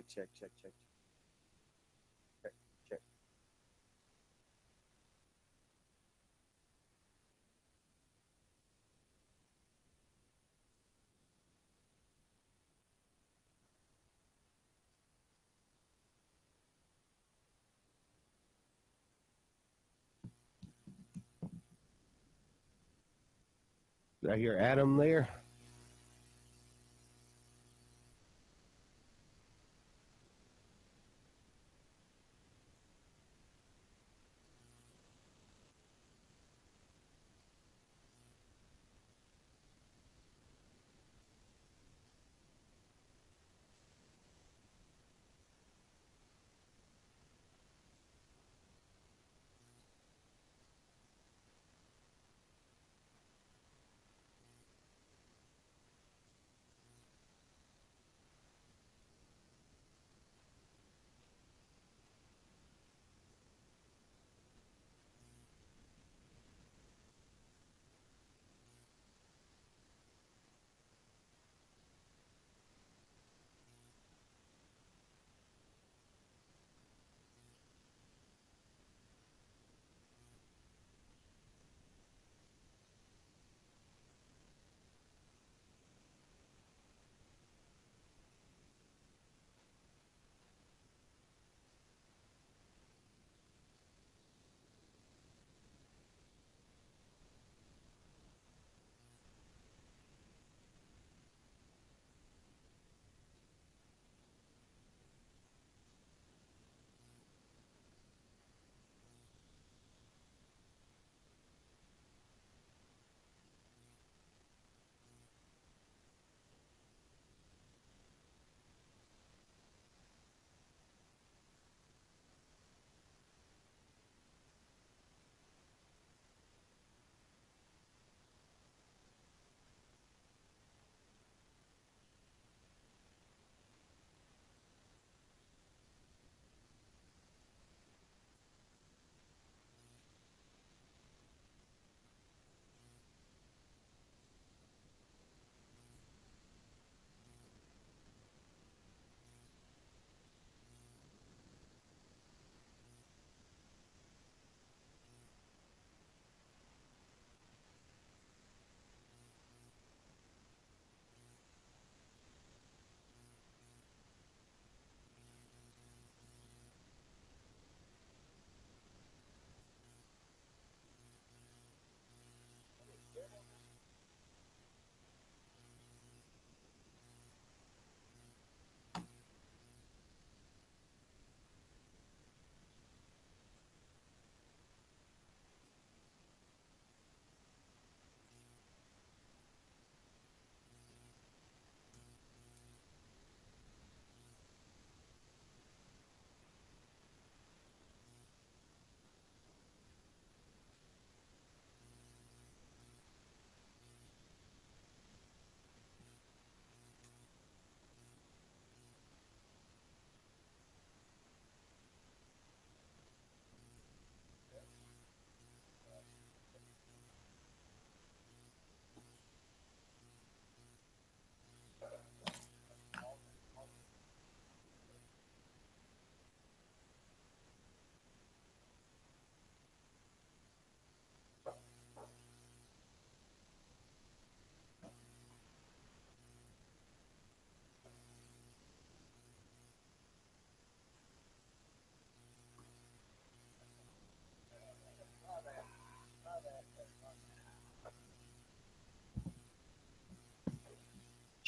Check, check, check, check, check, check. Did I hear Adam there?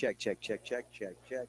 Check, check, check, check, check, check.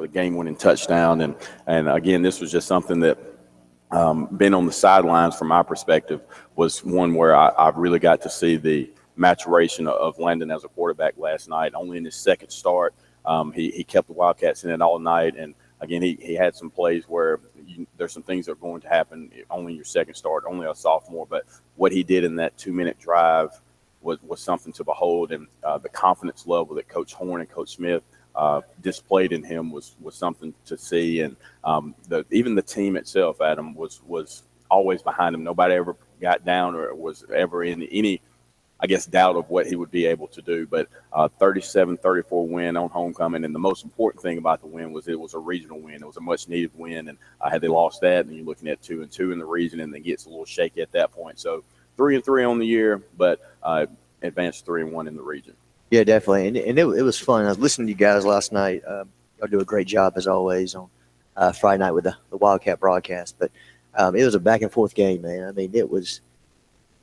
the game-winning touchdown. And again, this was just something that been on the sidelines from my perspective was one where I really got to see the maturation of Landon as a quarterback last night. Only in his second start, he kept the Wildcats in it all night. And again, he had some plays where there's some things that are going to happen only in your second start, only a sophomore. But what he did in that 2-minute drive was something to behold. And the confidence level that Coach Horn and Coach Smith displayed in him was something to see. And even the team itself, Adam, was always behind him. Nobody ever got down or was ever in any, I guess, doubt of what he would be able to do. But 37-34 win on homecoming. And the most important thing about the win was it was a regional win. It was a much-needed win. And had they lost that, then you're looking at 2-2 in the region, and then gets a little shaky at that point. So 3-3 on the year, but advanced 3-1 in the region. Yeah, definitely. And it was fun. I was listening to you guys last night. Y'all do a great job, as always, on Friday night with the Wildcat broadcast. But it was a back-and-forth game, man. I mean, it was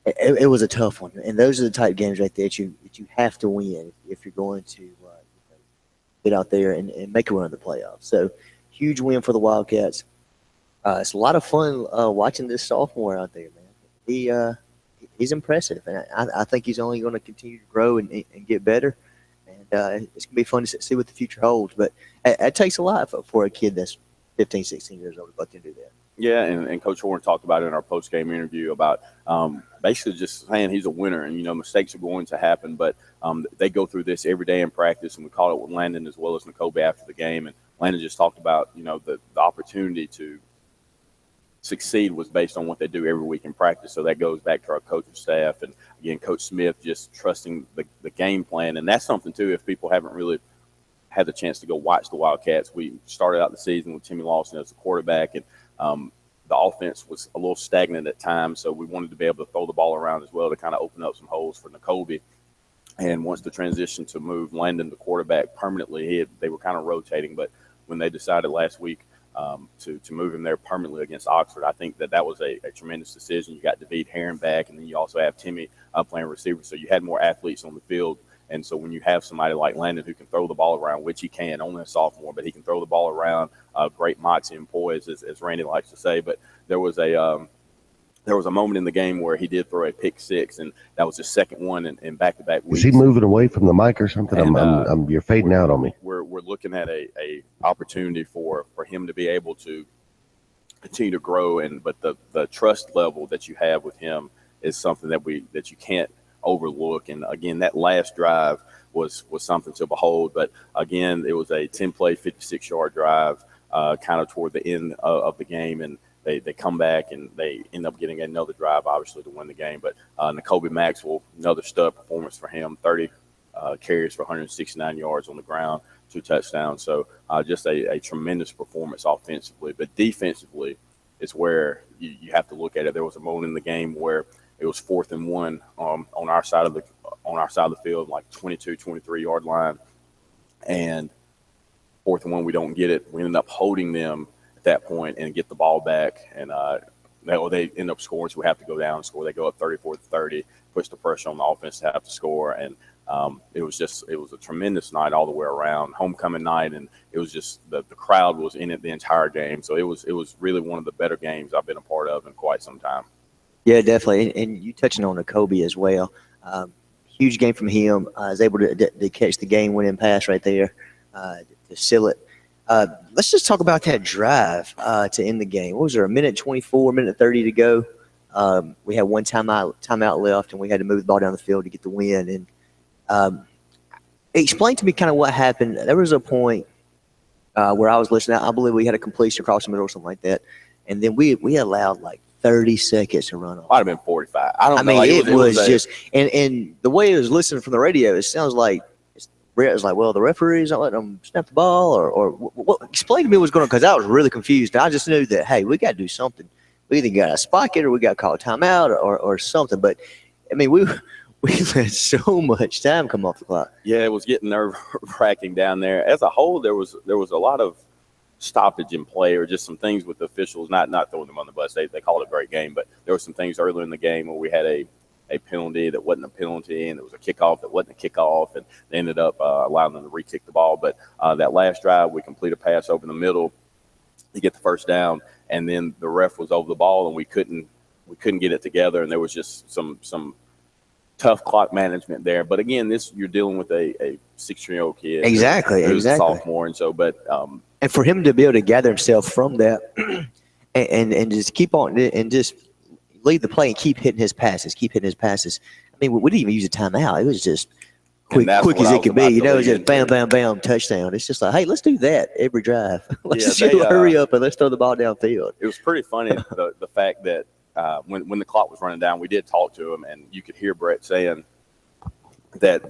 a tough one. And those are the type of games right there that you have to win if you're going to get out there and make a run of the playoffs. So, huge win for the Wildcats. It's a lot of fun watching this sophomore out there, man. He's impressive, and I think he's only going to continue to grow and get better. And it's going to be fun to see what the future holds. But it takes a lot for a kid that's 15, 16 years old to go out there and do that. Yeah, and Coach Horn talked about it in our post-game interview about basically just saying he's a winner, and, mistakes are going to happen, but they go through this every day in practice, and we caught it with Landon as well as N'Kobe after the game, and Landon just talked about, the opportunity to succeed was based on what they do every week in practice. So that goes back to our coaching staff, and again, Coach Smith just trusting the game plan. And that's something too, if people haven't really had the chance to go watch the Wildcats. We started out the season with Timmy Lawson as the quarterback, and the offense was a little stagnant at times. So we wanted to be able to throw the ball around as well to kind of open up some holes for N'Kobe. And once the transition to move Landon to quarterback permanently, they were kind of rotating. But when they decided last week to move him there permanently against Oxford, I think that was a tremendous decision. You got David Heron back, and then you also have Timmy playing receiver. So you had more athletes on the field. And so when you have somebody like Landon who can throw the ball around, which he can, only a sophomore, but he can throw the ball around, great moxie and poise, as Randy likes to say. But there was a moment in the game where he did throw a pick six, and that was his second one in back-to-back weeks. Is he moving away from the mic or something? And, you're fading out on me. We're looking at a opportunity for him to be able to continue to grow, but the trust level that you have with him is something that you can't overlook. And again, that last drive was something to behold. But again, it was a 10-play, 56-yard drive, kind of toward the end of the game, and they come back and they end up getting another drive, obviously, to win the game. But N'Kobe Maxwell, another stud performance for him, 30 carries for 169 yards on the ground, 2 touchdowns. So just a tremendous performance offensively. But defensively is where you have to look at it. There was a moment in the game where it was 4th and 1 on our side of the field, like 22, 23-yard line, and 4th and 1, we don't get it. We ended up holding them at that point and get the ball back, and they end up scoring. So we have to go down and score. They go up 34-30, push the pressure on the offense to have to score, and it was a tremendous night all the way around, homecoming night, and it was just the crowd was in it the entire game. So it was really one of the better games I've been a part of in quite some time. Yeah, definitely. And you touching on N'Kobe as well. Huge game from him. Was able to catch the game-winning pass right there to seal it. Let's just talk about that drive to end the game. What was there, a minute 24, minute 30 to go? We had one timeout left, and we had to move the ball down the field to get the win. And explain to me kind of what happened. There was a point where I was listening. I believe we had a completion across the middle or something like that. And then we allowed like 30 seconds to run off. Might have been 45. I don't know. I mean, it was just – and the way it was listening from the radio, it sounds like Brett was like, well, the referee's not letting them snap the ball, or what? Explain to me what's going on, because I was really confused. I just knew that, hey, we got to do something. We either got to spike it or we got to call a timeout or something. But, I mean, we let so much time come off the clock. Yeah, it was getting nerve-wracking down there. As a whole, there was a lot of stoppage in play, or just some things with the officials, not throwing them on the bus. They called it a great game, but there were some things earlier in the game where we had a a penalty that wasn't a penalty, and it was a kickoff that wasn't a kickoff, and they ended up allowing them to re-kick the ball. But that last drive, we complete a pass over the middle to get the first down, and then the ref was over the ball, and we couldn't get it together, and there was just some tough clock management there. But again, you're dealing with a 16-year-old kid, exactly, who's a sophomore, and so and for him to be able to gather himself from that and just keep on and just lead the play and keep hitting his passes. I mean, we didn't even use a timeout. It was just quick as it could be. You know, just bam, bam, bam, touchdown. It's just like, hey, let's do that every drive. Let's hurry up and let's throw the ball downfield. It was pretty funny, the fact that when the clock was running down, we did talk to him, and you could hear Brett saying that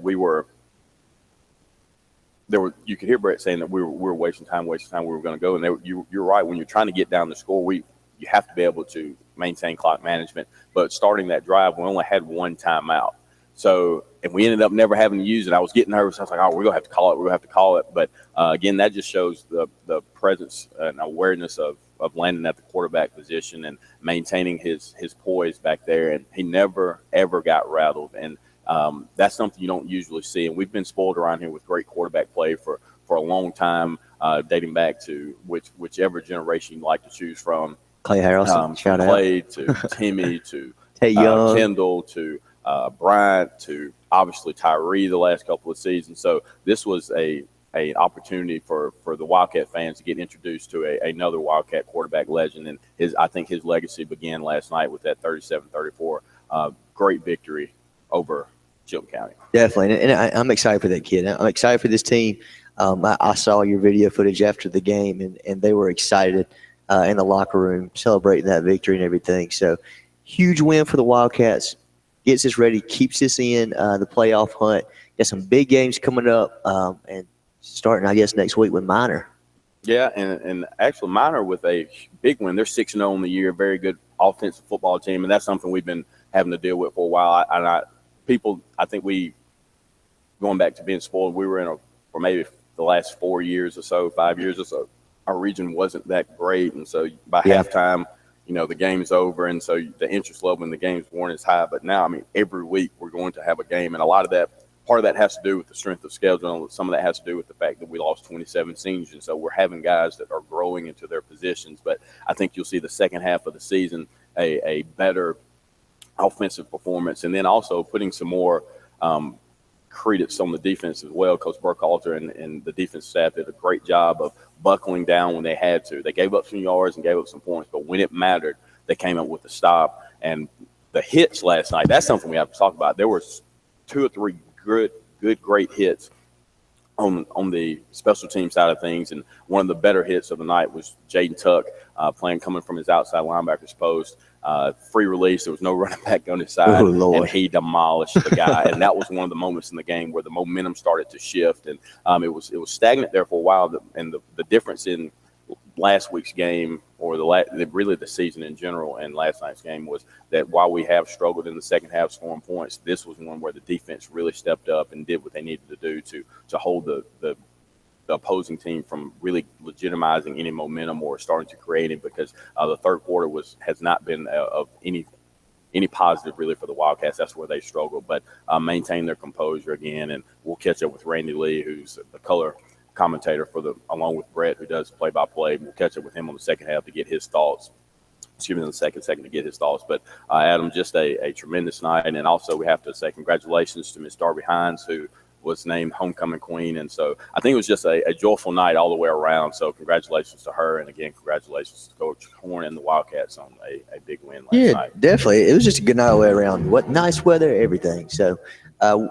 you could hear Brett saying that we were wasting time, we were going to go. And you're right. When you're trying to get down the score, you have to be able to maintain clock management. But starting that drive, we only had one timeout. So, and we ended up never having to use it. I was getting nervous. I was like, oh, we're going to have to call it. But again, that just shows the presence and awareness of landing at the quarterback position and maintaining his poise back there. And he never, ever got rattled. And that's something you don't usually see. And we've been spoiled around here with great quarterback play for a long time, dating back to whichever generation you like to choose from. Clay Harrelson, shout out. Clay to Timmy to Young. Kendall to Bryant to obviously Tyree the last couple of seasons. So this was an opportunity for the Wildcat fans to get introduced to another Wildcat quarterback legend. And I think his legacy began last night with that 37-34 great victory over Chilton County. Definitely. And I'm excited for that kid. I'm excited for this team. I saw your video footage after the game, and they were excited in the locker room celebrating that victory and everything. So huge win for the Wildcats. Gets us ready, keeps us in the playoff hunt. Got some big games coming up, and starting, I guess, next week with Minor. Yeah, and actually Minor with a big win. They're 6-0 in the year, very good offensive football team, and that's something we've been having to deal with for a while. I think going back to being spoiled, we were for maybe the last 4 years or so, 5 years or so, our region wasn't that great. And so by halftime, the game's over. And so the interest level in the games weren't as high. But now, I mean, every week we're going to have a game. And part of that has to do with the strength of schedule. Some of that has to do with the fact that we lost 27 seniors. And so we're having guys that are growing into their positions. But I think you'll see the second half of the season a better offensive performance, and then also putting some more credence on the defense as well. Coach Burkhalter and the defense staff did a great job of buckling down when they had to. They gave up some yards and gave up some points, but when it mattered, they came up with the stop. And the hits last night, that's something we have to talk about. There were 2 or 3 great hits on the special team side of things, and one of the better hits of the night was Jaden Tuck coming from his outside linebacker's post. Free release. There was no running back on his side, and he demolished the guy. And that was one of the moments in the game where the momentum started to shift, and it was stagnant there for a while. And the difference in last week's game, or really the season in general, and last night's game, was that while we have struggled in the second half scoring points, this was one where the defense really stepped up and did what they needed to do to hold the opposing team from really legitimizing any momentum or starting to create it, because the third quarter has not been of any positive really for the Wildcats. That's where they struggled, but maintain their composure again. And we'll catch up with Randy Lee, who's the color commentator along with Brett, who does play-by-play. We'll catch up with him on the second half to get his thoughts. Excuse me, in the second to get his thoughts. But Adam, just a tremendous night. And also we have to say congratulations to Miss Darby Hines, who was named homecoming queen. And so I think it was just a joyful night all the way around. So congratulations to her. And again, congratulations to Coach Horn and the Wildcats on a big win last night. Yeah, definitely. It was just a good night all the way around. What nice weather, everything. So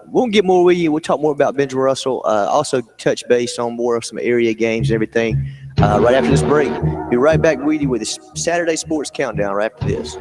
we'll get more with you. We'll talk more about Benjamin Russell. Also touch base on more of some area games and everything right after this break. Be right back with you with the Saturday Sports Countdown right after this.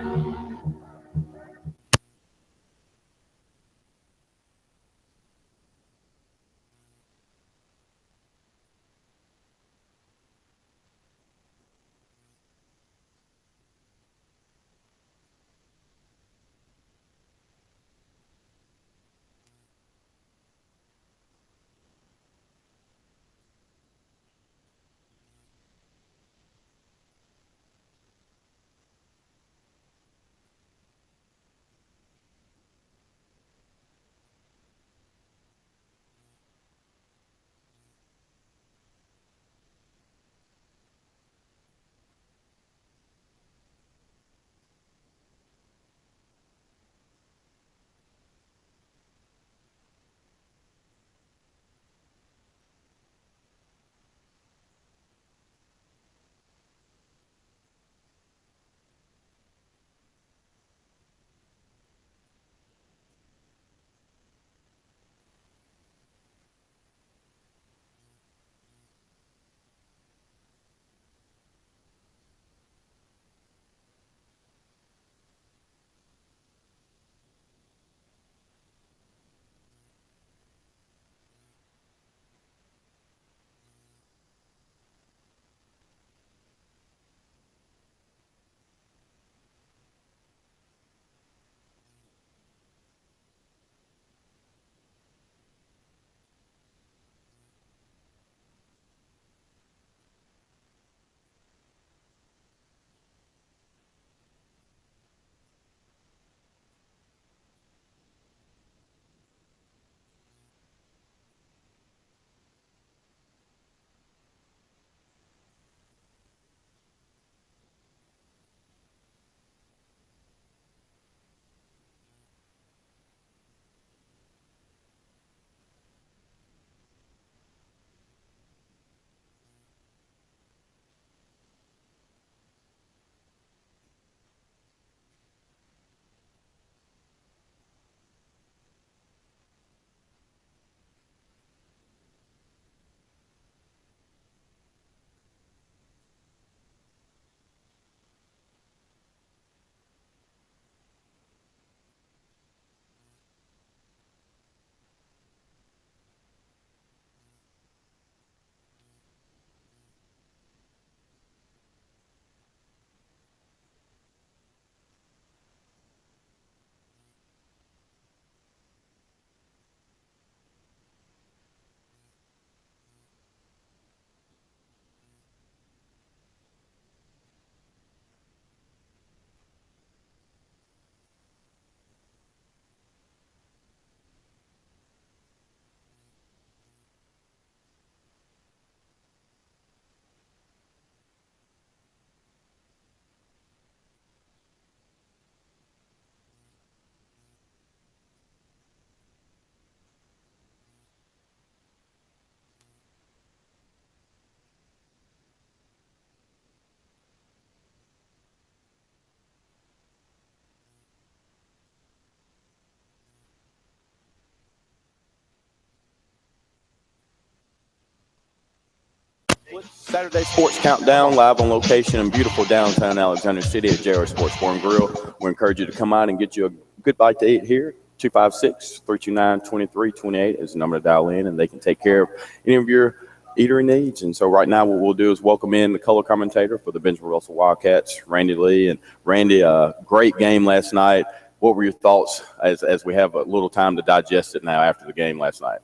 Saturday Sports Countdown, live on location in beautiful downtown Alexander City at JR Sports Bar and Grill. We encourage you to come out and get you a good bite to eat here. 256-329-2328 is the number to dial in, and they can take care of any of your eatery needs. And so right now what we'll do is welcome in the color commentator for the Benjamin Russell Wildcats, Randy Lee. And Randy, great game last night. What were your thoughts as we have a little time to digest it now after the game last night?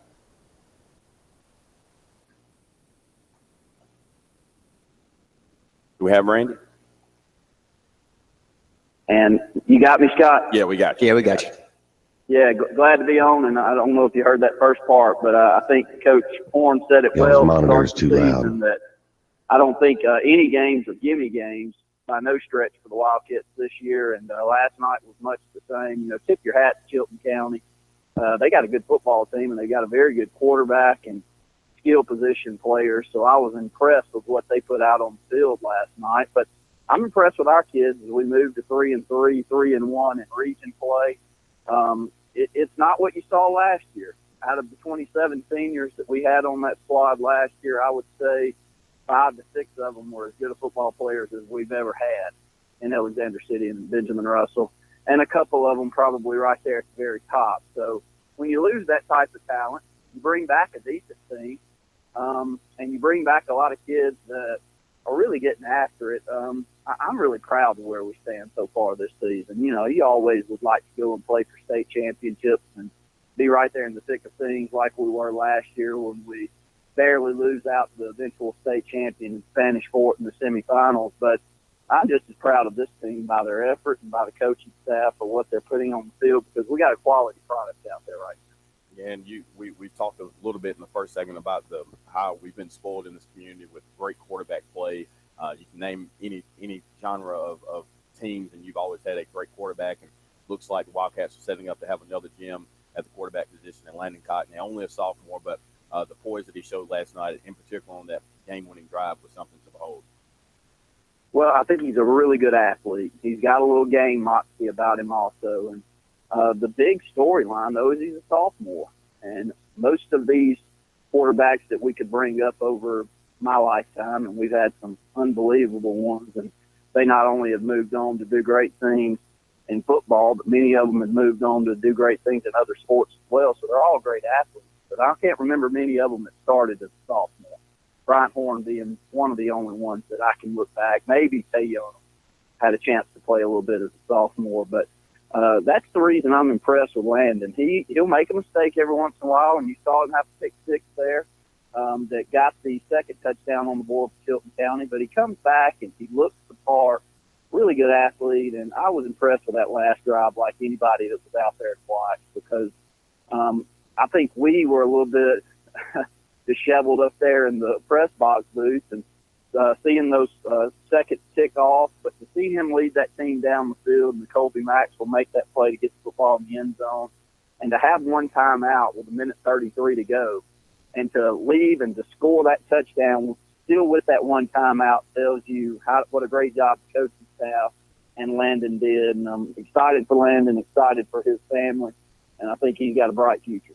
Do we have Randy? And you got me, Scott? Yeah, we got you. Yeah, we got you. Yeah, glad to be on. And I don't know if you heard that first part, but I think Coach Horn said it well. The monitor's too loud. That I don't think any games are gimme games by no stretch for the Wildcats this year. And last night was much the same. You know, tip your hat to Chilton County. They got a good football team, and they got a very good quarterback and skill position players. So I was impressed with what they put out on the field last night. But I'm impressed with our kids as we move to 3-3, 3-1 in region play. It's not what you saw last year. Out of the 27 seniors that we had on that squad last year, I would say 5 to 6 of them were as good of football players as we've ever had in Alexander City and Benjamin Russell, and a couple of them probably right there at the very top. So when you lose that type of talent, you bring back a decent team, and you bring back a lot of kids that are really getting after it. I'm really proud of where we stand so far this season. You know, you always would like to go and play for state championships and be right there in the thick of things like we were last year when we barely lose out to the eventual state champion and Spanish Fort in the semifinals. But I'm just as proud of this team by their effort and by the coaching staff for what they're putting on the field, because we got a quality product out there right now. Yeah, and we talked a little bit in the first segment about how we've been spoiled in this community with great quarterback play. You can name any genre of teams, and you've always had a great quarterback. And looks like the Wildcats are setting up to have another gem at the quarterback position in Landon Cotton. Only a sophomore, but the poise that he showed last night, in particular on that game-winning drive, was something to behold. Well, I think he's a really good athlete. He's got a little game moxie about him also. And the big storyline, though, is he's a sophomore. And most of these quarterbacks that we could bring up over my lifetime, and we've had some unbelievable ones, and they not only have moved on to do great things in football, but many of them have moved on to do great things in other sports as well. So they're all great athletes. But I can't remember many of them that started as a sophomore. Brian Horn being one of the only ones that I can look back. Maybe Tayon had a chance to play a little bit as a sophomore, but that's the reason I'm impressed with Landon. He'll make a mistake every once in a while, and you saw him have to pick 6 there that got the second touchdown on the board for Chilton County. But he comes back and he looks the part. Really good athlete, and I was impressed with that last drive like anybody that was out there to watch, because I think we were a little bit disheveled up there in the press box booth and seeing those seconds tick off. But to see him lead that team down the field and Colby Maxwell make that play to get the football in the end zone, and to have one timeout with 1:33 to go, and to leave and to score that touchdown still with that one timeout tells you what a great job the coaching staff and Landon did. And I'm excited for Landon, excited for his family, and I think he's got a bright future.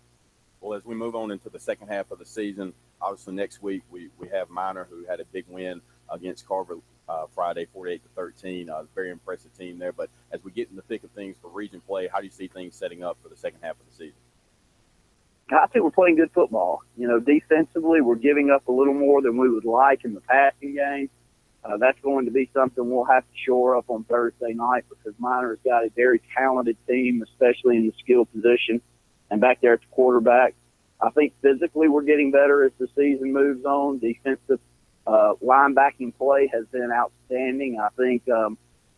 Well, as we move on into the second half of the season, obviously next week we have Minor, who had a big win against Carver Friday, 48-13. Very impressive team there. But as we get in the thick of things for region play, how do you see things setting up for the second half of the season? I think we're playing good football. You know, defensively, we're giving up a little more than we would like in the passing game. That's going to be something we'll have to shore up on Thursday night, because Minor's got a very talented team, especially in the skill position and back there at the quarterback. I think physically we're getting better as the season moves on. Defensive linebacking play has been outstanding. I think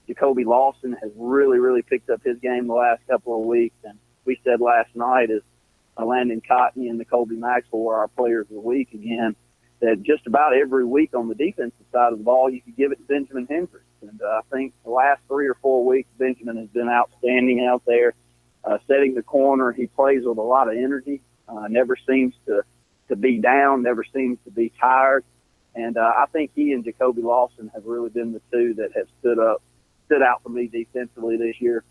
Jacoby Lawson has really, really picked up his game the last couple of weeks. And we said last night, as Landon Cotton and Colby Maxwell were our players of the week again, that just about every week on the defensive side of the ball, you could give it to Benjamin Hendricks. And I think the last 3 or 4 weeks, Benjamin has been outstanding out there, setting the corner. He plays with a lot of energy, never seems to be down, never seems to be tired. And I think he and Jacoby Lawson have really been the two that have stood out for me defensively this year.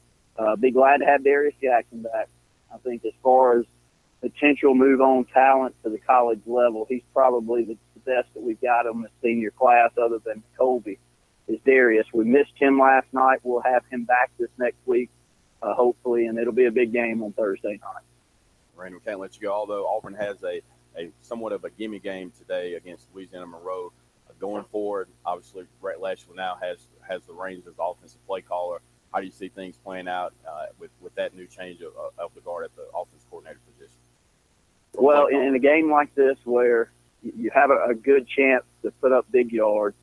Be glad to have Darius Jackson back. I think as far as potential move-on talent to the college level, he's probably the best that we've got on the senior class other than Colby is Darius. We missed him last night. We'll have him back this next week, hopefully, and it'll be a big game on Thursday night. Randy, we can't let you go, although Auburn has a somewhat of a gimme game today against Louisiana Monroe. Going forward, obviously, Brett Pritchard now has the reins as offensive play caller. How do you see things playing out with that new change of the guard at the offense coordinator position? Well, in a game like this where you have a good chance to put up big yards,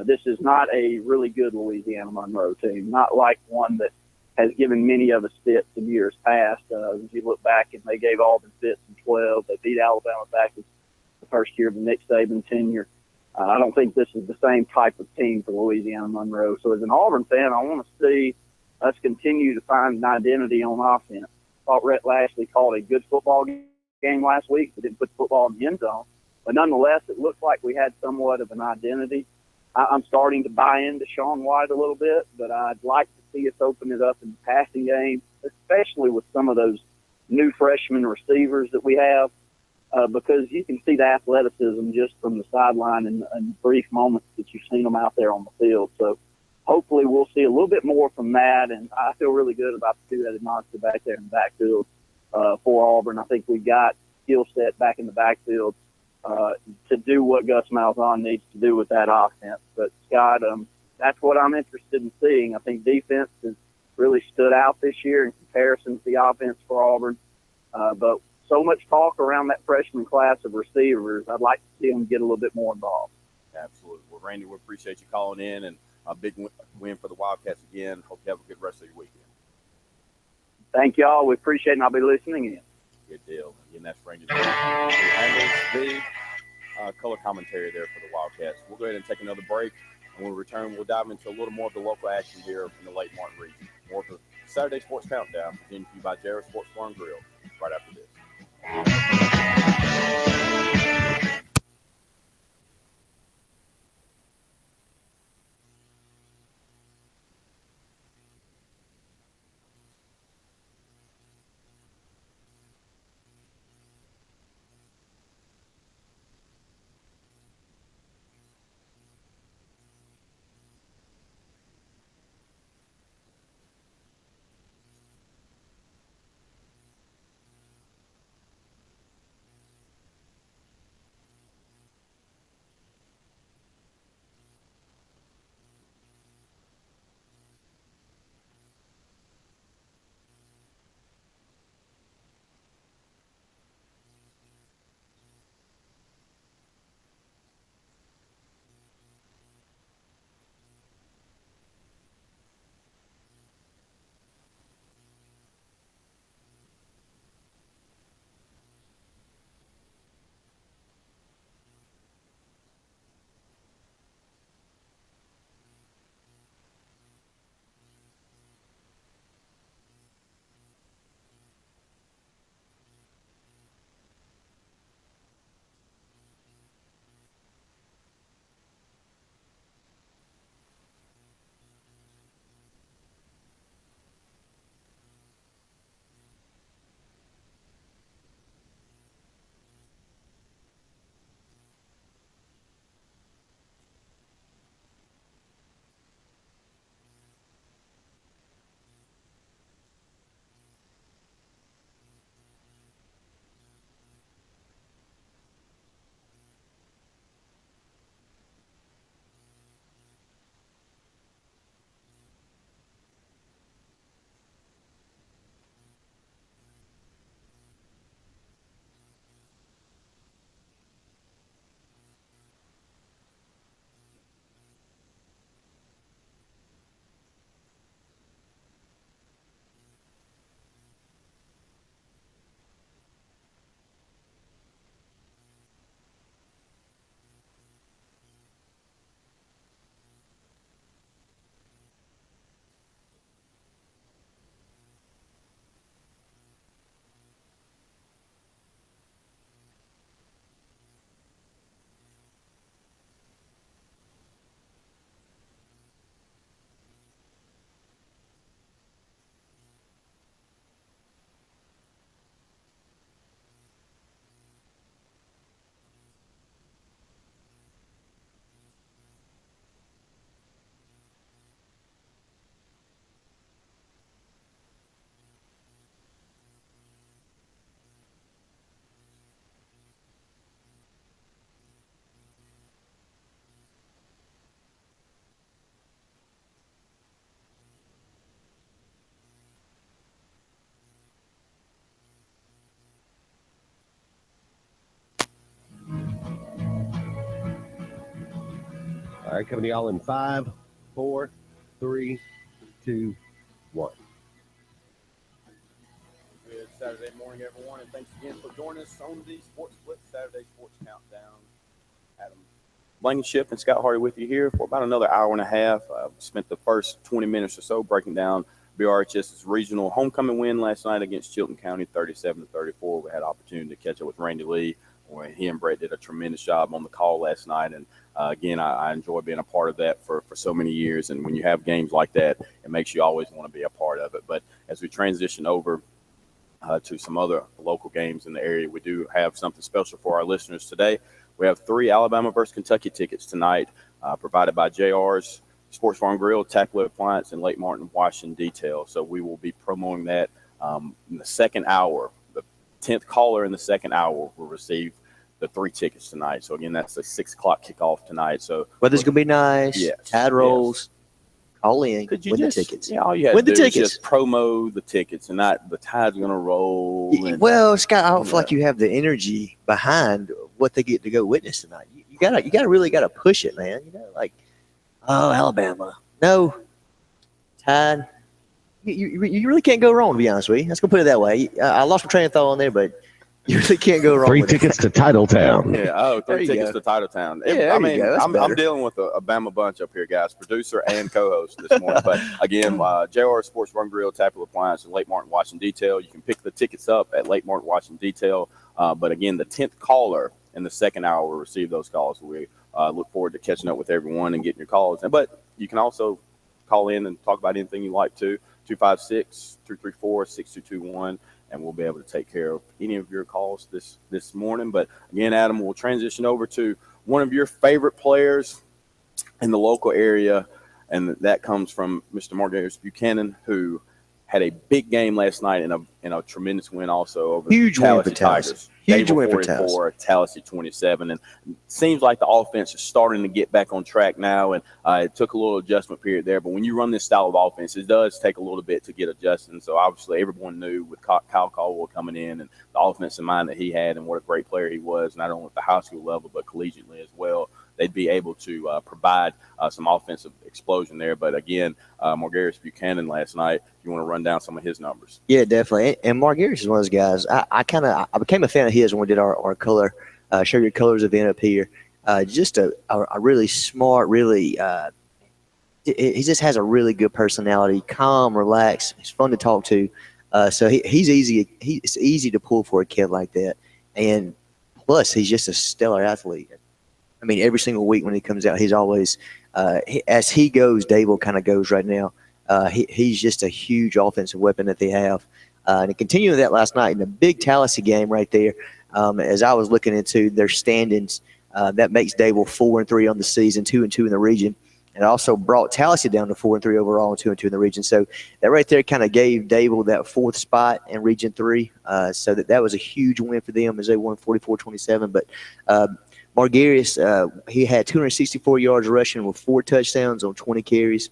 this is not a really good Louisiana Monroe team, not like one that has given many of us fits in years past. As you look back, and they gave Auburn fits in 12. They beat Alabama back in the first year of the Nick Saban tenure. I don't think this is the same type of team for Louisiana Monroe. So as an Auburn fan, I want to see us continue to find an identity on offense. I thought Rhett Lashley called a good football game last week. We didn't put the football in the end zone. But nonetheless, it looked like we had somewhat of an identity. I'm starting to buy into Sean White a little bit, but I'd like to see us open it up in the passing game, especially with some of those new freshman receivers that we have, because you can see the athleticism just from the sideline and brief moments that you've seen them out there on the field. So hopefully we'll see a little bit more from that, and I feel really good about the two-headed monster back there in the backfield for Auburn. I think we've got skill set back in the backfield to do what Gus Malzahn needs to do with that offense. But, Scott, that's what I'm interested in seeing. I think defense has really stood out this year in comparison to the offense for Auburn. But so much talk around that freshman class of receivers, I'd like to see them get a little bit more involved. Absolutely. Well, Randy, we appreciate you calling in, and a big win for the Wildcats again. Hope you have a good rest of your weekend. Thank you all. We appreciate it, and I'll be listening in. Good deal. Again, that's Randy, who handles the color commentary there for the Wildcats. We'll go ahead and take another break. And when we return, we'll dive into a little more of the local action here in the Lake Martin region. More of the Saturday Sports Countdown presented to you by Jared Sports Bar and Grill right after this. All right, coming to y'all in 5, 4, 3, 2, 1. Good Saturday morning, everyone, and thanks again for joining us on the Sports Blitz Saturday Sports Countdown. Adam Blankenship and Scott Hardy with you here for about another hour and a half. Spent the first 20 minutes or so breaking down BRHS's regional homecoming win last night against Chilton County, 37-34. We had an opportunity to catch up with Randy Lee. He and Brett did a tremendous job on the call last night, and again, I enjoy being a part of that for so many years. And when you have games like that, it makes you always want to be a part of it. But as we transition over to some other local games in the area, we do have something special for our listeners today. We have 3 Alabama versus Kentucky tickets tonight, provided by JR's Sports Farm Grill, Tackle Appliance, and Lake Martin Washington Detail. So we will be promoting that in the second hour. The 10th caller in the second hour will receive the 3 tickets tonight. So again, that's the 6 o'clock kickoff tonight. So weather's gonna be nice. Yes, Tide rolls. Call in. Could you win just, the tickets. Yeah, all you have win to the do tickets. is just promo the tickets, and not the tide's gonna roll. Well, Scott, I don't feel like you have the energy behind what they get to go witness tonight. You gotta really push it, man. You know, like, oh, Alabama, no, Tide. You really can't go wrong, to be honest with you. Let's go put it that way. I lost my train of thought on there, but you really can't go wrong. 3 with tickets to Titletown. Yeah, 3 tickets to Titletown. Yeah, I mean, I'm I'm dealing with a Bama bunch up here, guys, producer and co-host this morning. But again, JR Sports Farm Grill, Tackle Appliance, and Lake Martin Washington Detail. You can pick the tickets up at Lake Martin Washington Detail. But again, the 10th caller in the second hour will receive those calls. We look forward to catching up with everyone and getting your calls. But you can also call in and talk about anything you like to, 256-334-6221. And we'll be able to take care of any of your calls this morning. But again, Adam, we'll transition over to one of your favorite players in the local area, and that comes from Mr. Margaret Buchanan, who had a big game last night in a tremendous win also over huge the win for Tigers. Huge win for Tallahassee. Tallahassee 27, and it seems like the offense is starting to get back on track now. And it took a little adjustment period there, but when you run this style of offense, it does take a little bit to get adjusted. And so obviously, everyone knew with Kyle Caldwell coming in and the offensive mind that he had, and what a great player he was, not only at the high school level but collegiately as well. They'd be able to provide some offensive explosion there. But again, Margaret Buchanan last night, you want to run down some of his numbers. Yeah, definitely. And Margaret is one of those guys. I became a fan of his when we did our color, Show Your Colors event up here. Just a really smart, really he just has a really good personality, calm, relaxed. He's fun to talk to. So he's easy. It's easy to pull for a kid like that. And plus, he's just a stellar athlete. I mean, every single week when he comes out, he's always as he goes, Dable kind of goes right now. He's just a huge offensive weapon that they have. And continuing that last night in the big Tallahassee game right there, as I was looking into their standings, that makes Dable 4-3 on the season, 2-2 in the region. And also brought Tallahassee down to 4-3 overall and 2-2 in the region. So that right there kind of gave Dable that 4th spot in Region 3. So that was a huge win for them as they won 44-27. But Margarius, he had 264 yards rushing with 4 touchdowns on 20 carries,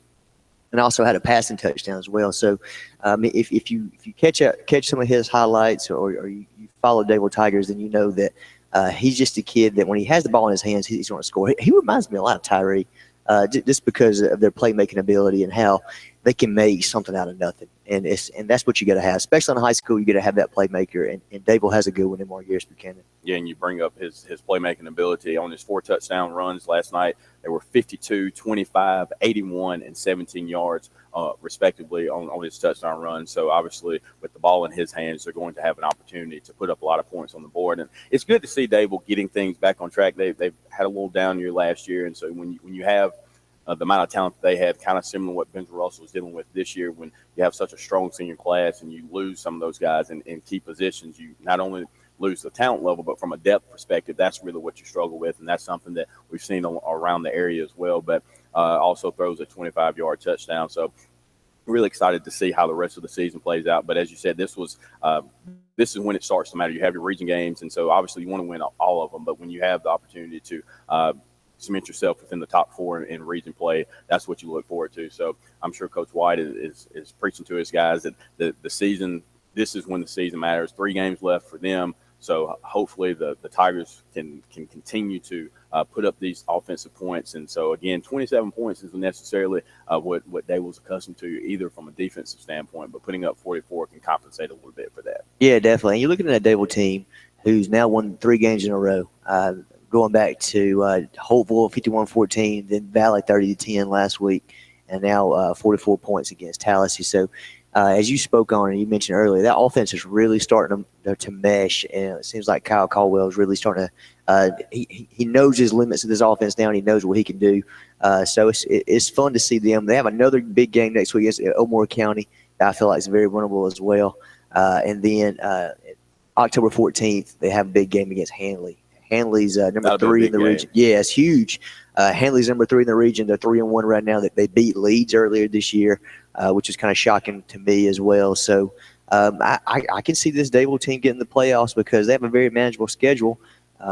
and also had a passing touchdown as well. So if you catch some of his highlights or you follow Dable Tigers, then you know that he's just a kid that when he has the ball in his hands, he's going to score. He reminds me a lot of Tyree, just because of their playmaking ability and how they can make something out of nothing. And that's what you got to have, especially in high school. You got to have that playmaker, and Dable has a good one in Margaret Buchanan. Yeah, and you bring up his playmaking ability on his 4 touchdown runs last night. They were 52, 25, 81, and 17 yards, respectively, on his touchdown run. So obviously, with the ball in his hands, they're going to have an opportunity to put up a lot of points on the board. And it's good to see Dable getting things back on track. They've had a little down year last year, and so when you have the amount of talent they had, kind of similar to what Benjamin Russell was dealing with this year. When you have such a strong senior class and you lose some of those guys in key positions, you not only lose the talent level, but from a depth perspective, that's really what you struggle with, and that's something that we've seen around the area as well. But also throws a 25-yard touchdown. So really excited to see how the rest of the season plays out. But as you said, this is when it starts to matter. You have your region games, and so obviously you want to win all of them. But when you have the opportunity to cement yourself within the top 4 in region play, that's what you look forward to. So I'm sure Coach White is preaching to his guys that the season, this is when the season matters. 3 games left for them. So hopefully the Tigers can continue to put up these offensive points. And so, again, 27 points isn't necessarily what Dave was accustomed to, either from a defensive standpoint, but putting up 44 can compensate a little bit for that. Yeah, definitely. And you're looking at a Dable team who's now won 3 games in a row, going back to Holtville 51-14, then Valley 30-10 last week, and now 44 points against Tallahassee. So, as you spoke on and you mentioned earlier, that offense is really starting to mesh, and it seems like Kyle Caldwell is really starting to he knows his limits of this offense now, and he knows what he can do. So it's fun to see them. They have another big game next week against Elmore County that I feel like is very winnable as well. And then October 14th, they have a big game against Handley. Handley's number 3 in the region. Yeah, it's huge. Handley's number 3 in the region. They're 3-1 right now. They beat Leeds earlier this year, which is kind of shocking to me as well. So I can see this Dable team getting the playoffs because they have a very manageable schedule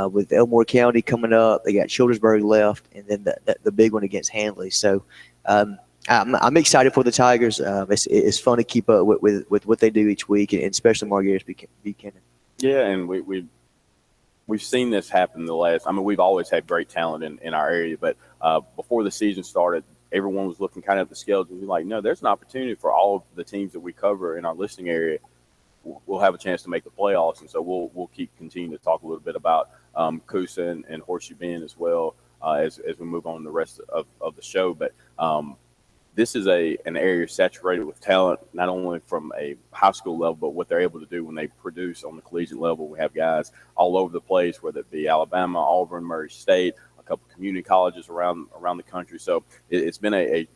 with Elmore County coming up. They got Childersburg left, and then the big one against Handley. So I'm excited for the Tigers. It's fun to keep up with what they do each week, and especially Margarius Buchanan. Yeah, and we've seen this happen we've always had great talent in our area, but before the season started, everyone was looking kind of at the schedule and be like, no, there's an opportunity for all of the teams that we cover in our listening area. We'll have a chance to make the playoffs, and so we'll keep continuing to talk a little bit about Coosa and Horseshoe Bend as well as we move on the rest of the show. But this is an area saturated with talent, not only from a high school level, but what they're able to do when they produce on the collegiate level. We have guys all over the place, whether it be Alabama, Auburn, Murray State, a couple community colleges around the country. So it's been a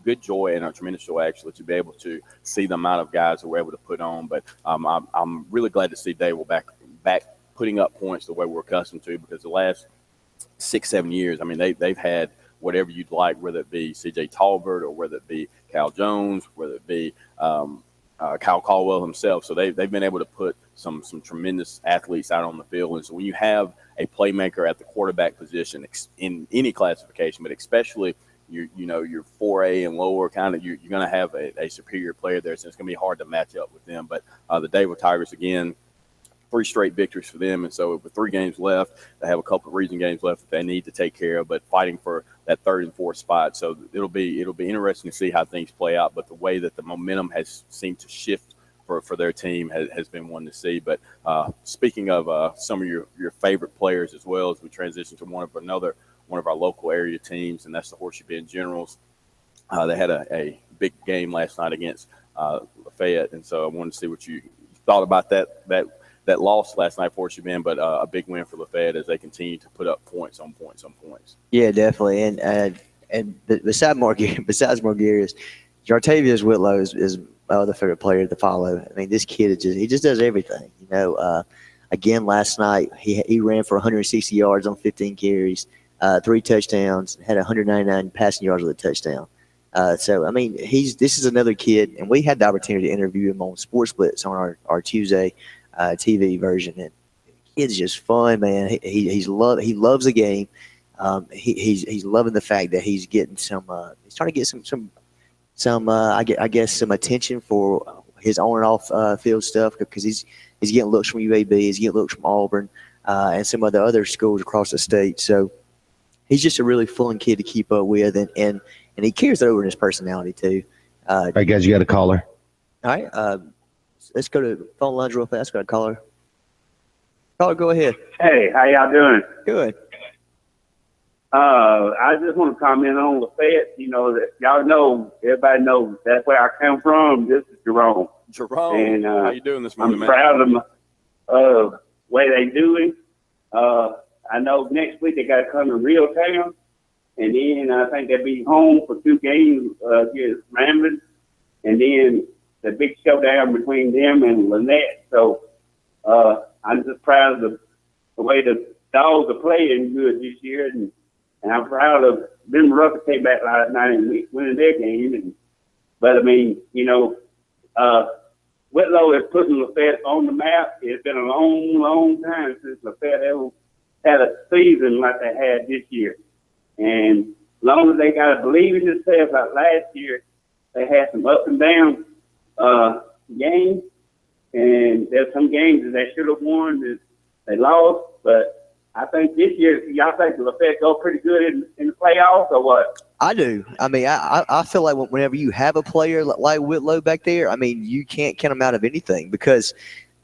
good joy and a tremendous joy, actually, to be able to see the amount of guys that we're able to put on. But I'm really glad to see Dable back putting up points the way we're accustomed to, because the last 6-7 years, they've had whatever you'd like, whether it be C.J. Talbert or whether it be Cal Jones, whether it be Kyle Caldwell himself. So they've been able to put some tremendous athletes out on the field. And so when you have a playmaker at the quarterback position in any classification, but especially your 4A and lower, you're going to have a superior player there. So it's going to be hard to match up with them. But the Dable Tigers, again, 3 straight victories for them. And so with 3 games left, they have a couple of region games left that they need to take care of, but fighting for that 3rd and 4th spot. So it'll be interesting to see how things play out. But the way that the momentum has seemed to shift for their team has been one to see. But speaking of some of your favorite players as well, as we transition to one of our local area teams, and that's the Horseshoe Bend Generals. They had a big game last night against Lafayette, and so I wanted to see what you thought about that loss last night for Horseshoe Bend, but a big win for Lafayette as they continue to put up points on points on points. Yeah, definitely. And besides Margarius, Jartavius Whitlow is my other favorite player to follow. This kid he just does everything. Again, last night he ran for 160 yards on 15 carries, 3 touchdowns, had 199 passing yards with a touchdown. This is another kid, and we had the opportunity to interview him on Sports Blitz on our Tuesday TV version, and the kid's just fun, man. He loves the game. He's loving the fact that he's getting he's trying to get some attention for his on and off field stuff, because he's getting looks from UAB, he's getting looks from Auburn, and some of the other schools across the state. So he's just a really fun kid to keep up with, and he carries it over in his personality too. All right, guys, you got a caller. All right, let's go to phone lines real fast. Got a caller. Caller, go ahead. Hey, how y'all doing? Good. I just want to comment on Lafayette. That y'all know, everybody knows that's where I come from. This is Jerome. And how you doing this morning, I'm man? proud of the way they doing. I know next week they got to come to Real Town, and then I think they'll be home for 2 games against Ramblin', and then the big showdown between them and Lynette. So I'm just proud of the way the Dogs are playing good this year, and I'm proud of them. Rucker came back last night and winning their game. But Whitlow is putting Lafayette on the map. It's been a long, long time since Lafayette ever had a season like they had this year. And as long as they got to believe in themselves, like last year, they had some up and down games. And there's some games that they should have won that they lost. But I think this year, y'all think the Lafayette go pretty good in the playoffs or what? I do. I mean, I feel like whenever you have a player like Whitlow back there, I mean, you can't count him out of anything because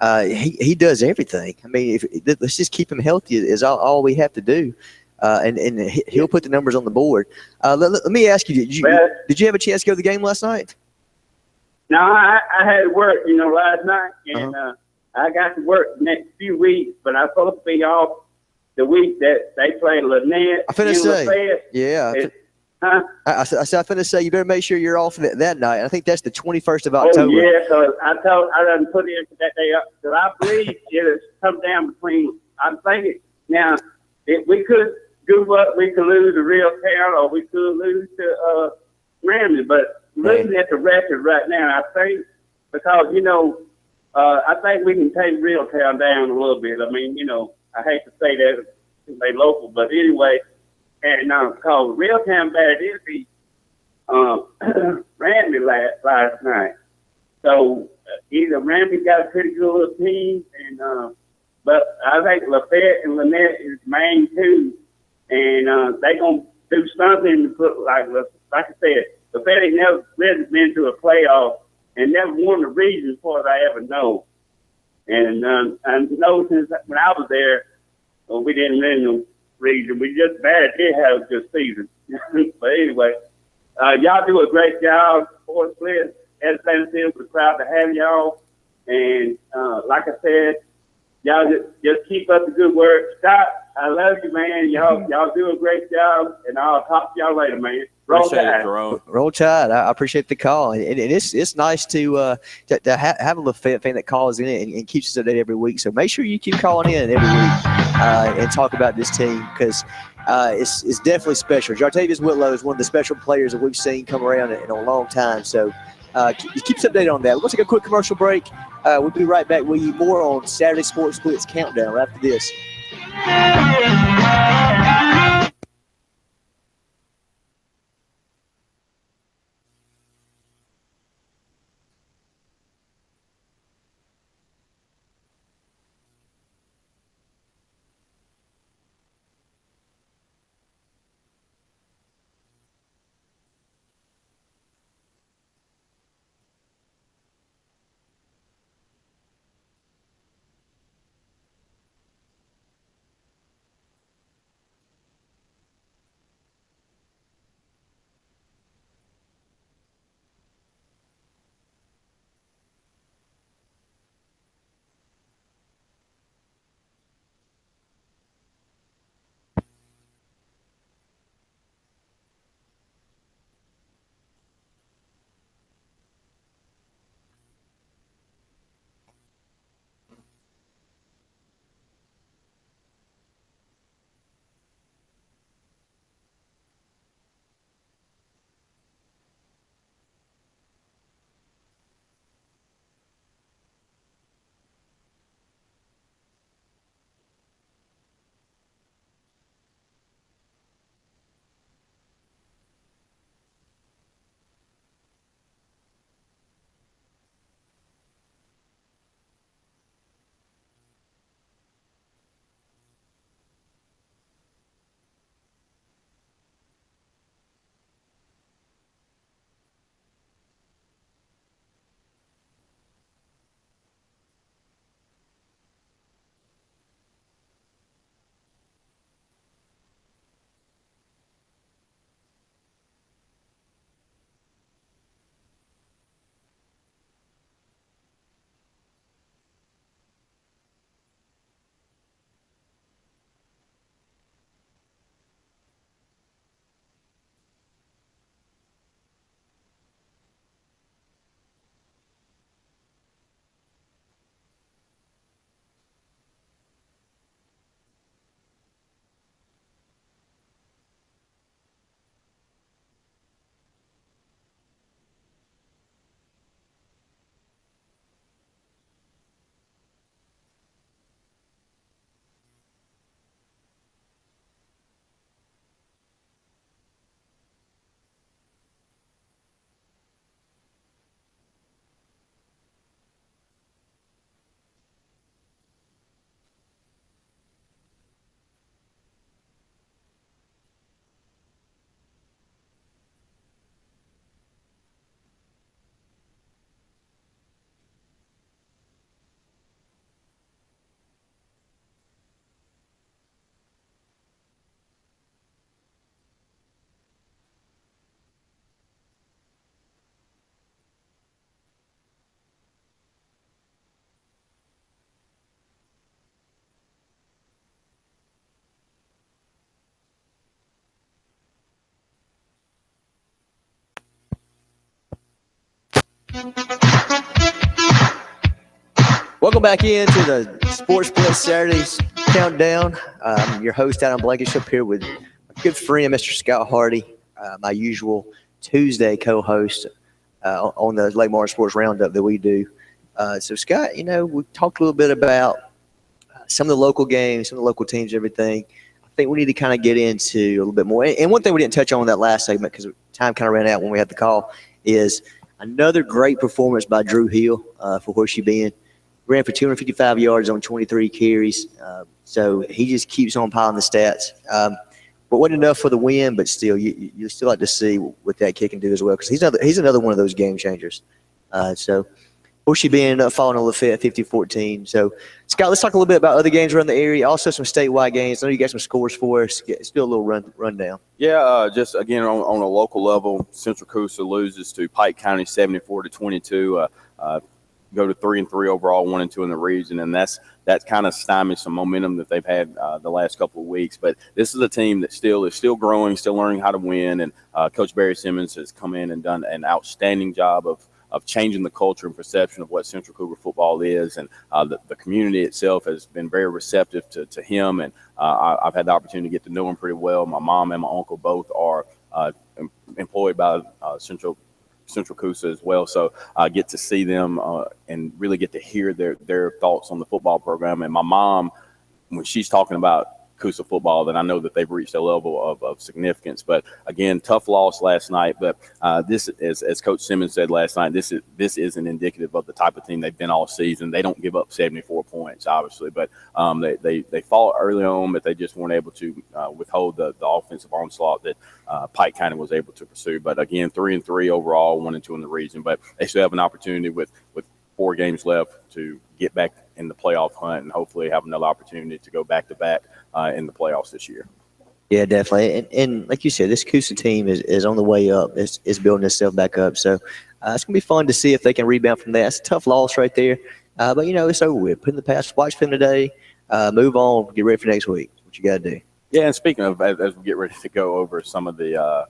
he does everything. I mean, let's just keep him healthy is all we have to do, and he'll put the numbers on the board. Let me ask you: did you have a chance to go to the game last night? No, I had work, last night, and I got to work the next few weeks, but I'm supposed to be off the week that they play Lynette. I finna say, Lafayette. yeah. Huh? I finna say you better make sure you're off that night. I think that's the 21st of October. Oh yeah, so I done put in for that day up. So I believe it'll come down between. I'm thinking now, if we could goof up, we could lose to Real Town, or we could lose to Ramsey. But looking at the record right now, I think because I think we can take Real Town down a little bit. I mean, I hate to say that they local, but anyway. And because Real Town bad is beat Ramsey last night. So either Ramsey got a pretty good little team, and but I think Lafayette and Lynette is main two, and they gonna do something to put like I said, Lafayette ain't never really been to a playoff and never won the region as far as I ever know. And I know since when I was there, we didn't win the region. We just did have a good season. But anyway, y'all do a great job. Sportz Blitz, we're proud to have y'all. And like I said, y'all just keep up the good work. Scott, I love you, man. Y'all do a great job, and I'll talk to y'all later, man. Roll Tide. Roll Tide. I appreciate the call, and it's nice to have a Lafayette fan that calls in and keeps us updated every week. So make sure you keep calling in every week and talk about this team because it's definitely special. Jartavius Whitlow is one of the special players that we've seen come around in a long time. So keep us updated on that. We'll take a quick commercial break. We'll be right back with you more on Saturday Sports Blitz Countdown right after this. Welcome back into the Sports Blitz Saturdays countdown. I'm your host, Adam Blankenship, here with my good friend, Mr. Scott Hardy, my usual Tuesday co-host on the Lake Martin Sports Roundup that we do. So, Scott, we talked a little bit about some of the local games, some of the local teams, everything. I think we need to kind of get into a little bit more. And one thing we didn't touch on in that last segment, because time kind of ran out when we had the call, is another great performance by Drew Hill for Horseshoe Bend. Ran for 255 yards on 23 carries. So he just keeps on piling the stats. But wasn't enough for the win, but still, you still like to see what that kid can do as well, because he's another one of those game changers. So Horseshoe Bend ended up falling on Lafayette 50-14. So, Scott, let's talk a little bit about other games around the area, also some statewide games. I know you got some scores for us. Still a little rundown. Yeah, just again on a local level, Central Coosa loses to Pike County 74-22. Go to 3-3 overall, 1-2 in the region, and that's kind of stymied some momentum that they've had the last couple of weeks. But this is a team that is still growing, still learning how to win, and Coach Barry Simmons has come in and done an outstanding job of changing the culture and perception of what Central Cougar football is, and the community itself has been very receptive to him, and I've had the opportunity to get to know him pretty well. My mom and my uncle both are employed by Central Coosa as well, so I get to see them and really get to hear their thoughts on the football program. And my mom, when she's talking about Coosa football, then I know that they've reached a level of significance. But again, tough loss last night. But this is, as Coach Simmons said last night, this isn't indicative of the type of team they've been all season. They don't give up 74 points, obviously, but they fought early on, but they just weren't able to withhold the offensive onslaught that Pike County was able to pursue. But again, 3-3 overall, 1-2 in the region. But they still have an opportunity with 4 games left to get back in the playoff hunt and hopefully have another opportunity to go back-to-back in the playoffs this year. Yeah, definitely. And like you said, this Coosa team is on the way up. It's building itself back up. So it's going to be fun to see if they can rebound from that. It's a tough loss right there. But, it's over with. Put in the past, watch film today, move on, get ready for next week. What you got to do. Yeah, and speaking of, as we get ready to go over some of the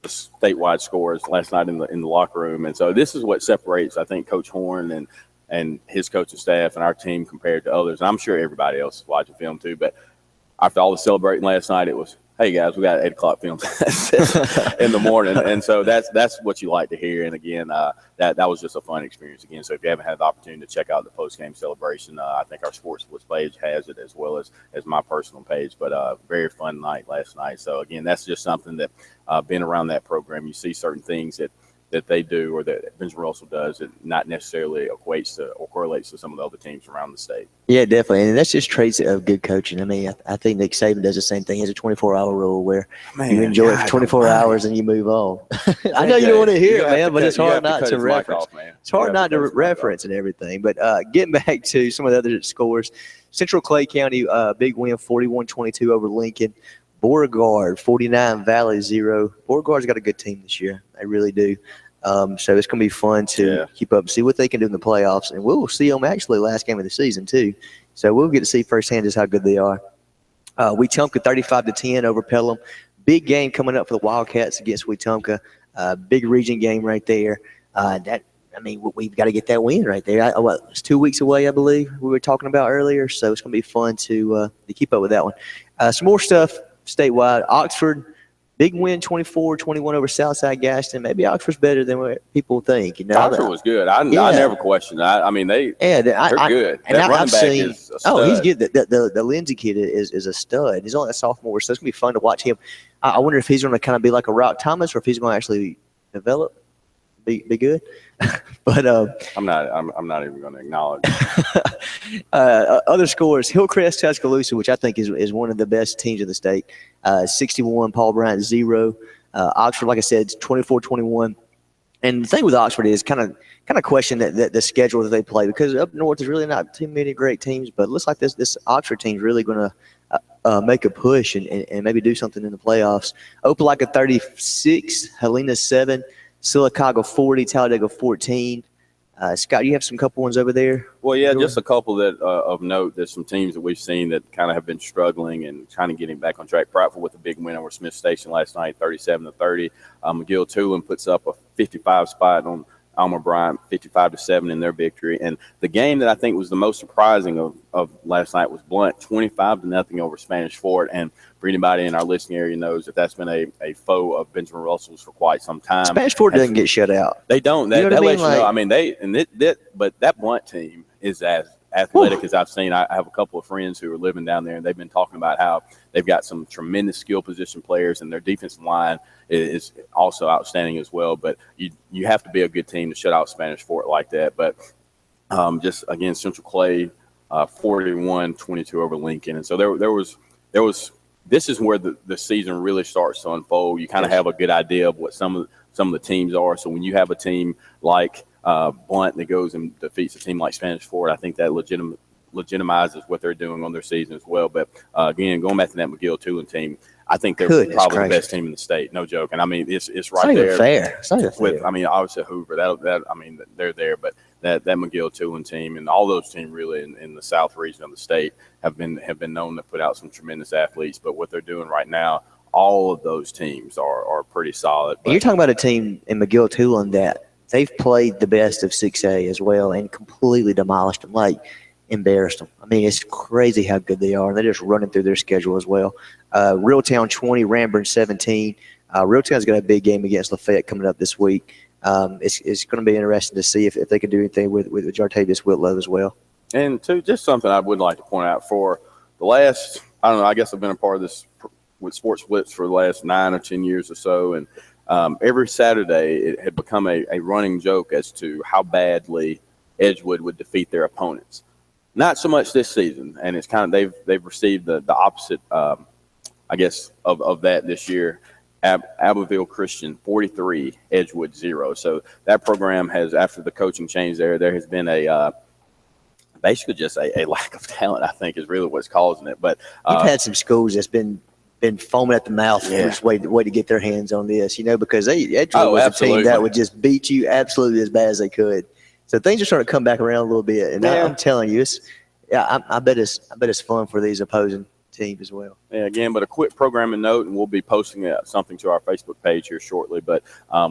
statewide scores last night in the locker room. And so this is what separates, I think, Coach Horn and his coaching staff and our team compared to others. And I'm sure everybody else is watching film too. But after all the celebrating last night, it was, hey, guys, we got 8 o'clock film in the morning. And so that's what you like to hear. And, again, that was just a fun experience again. So if you haven't had the opportunity to check out the post-game celebration, I think our Sports Blitz page has it as well as my personal page. But very fun night last night. So, again, that's just something that being around that program, you see certain things that they do or that Benjamin Russell does, it not necessarily equates to or correlates to some of the other teams around the state. Yeah, definitely. And that's just traits of good coaching. I mean, I think Nick Saban does the same thing. He has a 24-hour rule where you enjoy it for 24 hours and you move on. I know you don't want to hear it, man, but it's hard not to reference. It's hard not to reference and everything. But getting back to some of the other scores, Central Clay County, big win, 41-22 over Lincoln. Beauregard, 49, Valley 0. Beauregard's got a good team this year. They really do. So it's going to be fun to keep up and see what they can do in the playoffs. And we'll see them actually last game of the season too. So we'll get to see firsthand just how good they are. Wetumpka 35-10 over Pelham. Big game coming up for the Wildcats against Wetumpka. Big region game right there. We've got to get that win right there. It's 2 weeks away, I believe we were talking about earlier. So it's going to be fun to keep up with that one. Some more stuff statewide. Oxford, big win, 24-21 over Southside Gaston. Maybe Oxford's better than what people think. Oxford was good. I never questioned that. I mean, they're good. And that running back is a stud. He's good. The Lindsay kid is a stud. He's only a sophomore, so it's going to be fun to watch him. I wonder if he's going to kind of be like a Rock Thomas or if he's going to actually develop, be good. But I'm not even going to acknowledge. Other scores: Hillcrest, Tuscaloosa, which I think is one of the best teams in the state. 61, Paul Bryant 0. Oxford, like I said, 24-21. And the thing with Oxford is kind of question that the schedule that they play, because up north there's really not too many great teams, but it looks like this Oxford team's really going to make a push and maybe do something in the playoffs. Opelika 36, Helena 7. Sylacauga 40, Talladega 14. Scott, you have some couple ones over there? Well, yeah, just a couple that of note. There's some teams that we've seen that kind of have been struggling and kind of getting back on track. Prattville with a big win over Smith Station last night, 37-30. McGill-Tulane puts up a 55 spot on Alma Bryant 55-7 in their victory. And the game that I think was the most surprising of last night was Blunt 25-0 over Spanish Fort. And for anybody in our listening area knows that that's been a foe of Benjamin Russell's for quite some time. Spanish Fort doesn't get shut out. They don't. That, you know that what I lets mean? you know. I mean, but that Blunt team is as athletic as I've seen. I have a couple of friends who are living down there, and they've been talking about how they've got some tremendous skill position players, and their defensive line is also outstanding as well. But you have to be a good team to shut out Spanish Fort like that. But just again, Central Clay 41-22 over Lincoln, and so there was. This is where the season really starts to unfold. You kind of have a good idea of what some of the teams are. So when you have a team like Blunt that goes and defeats a team like Spanish Fort, I think that legitimizes what they're doing on their season as well. But again, going back to that McGill-Tulane team, I think they're probably the best team in the state. No joke. And I mean, it's right there. It's not even fair. I mean, obviously Hoover. I mean, they're there, but that McGill-Tulane team and all those teams really in the South region of the state have been known to put out some tremendous athletes. But what they're doing right now, all of those teams are pretty solid. But you're talking about a team in McGill-Tulane that they've played the best of 6A as well and completely demolished them, like embarrassed them. I mean, it's crazy how good they are, and they're just running through their schedule as well. Reeltown 20, Ranburne 17. Reeltown's got a big game against Lafayette coming up this week. It's going to be interesting to see if they can do anything with Jartavius Whitlow as well. And just something I would like to point out for the last, I don't know, I guess I've been a part of this with Sports Blitz for the last 9 or 10 years or so, and every Saturday it had become a running joke as to how badly Edgewood would defeat their opponents. Not so much this season, and it's kind of they've received the opposite, I guess, of that this year. Abbeville Christian 43, Edgewood 0. So that program has, after the coaching change there has been basically just a lack of talent, I think, is really what's causing it. But you've had some schools that's been foaming at the mouth for just way to get their hands on this, because Edgewood was a team that would just beat you absolutely as bad as they could. So things are starting to come back around a little bit, and I'm telling you, I bet it's fun for these opposing teams as well. Yeah, again, but a quick programming note, and we'll be posting something to our Facebook page here shortly. But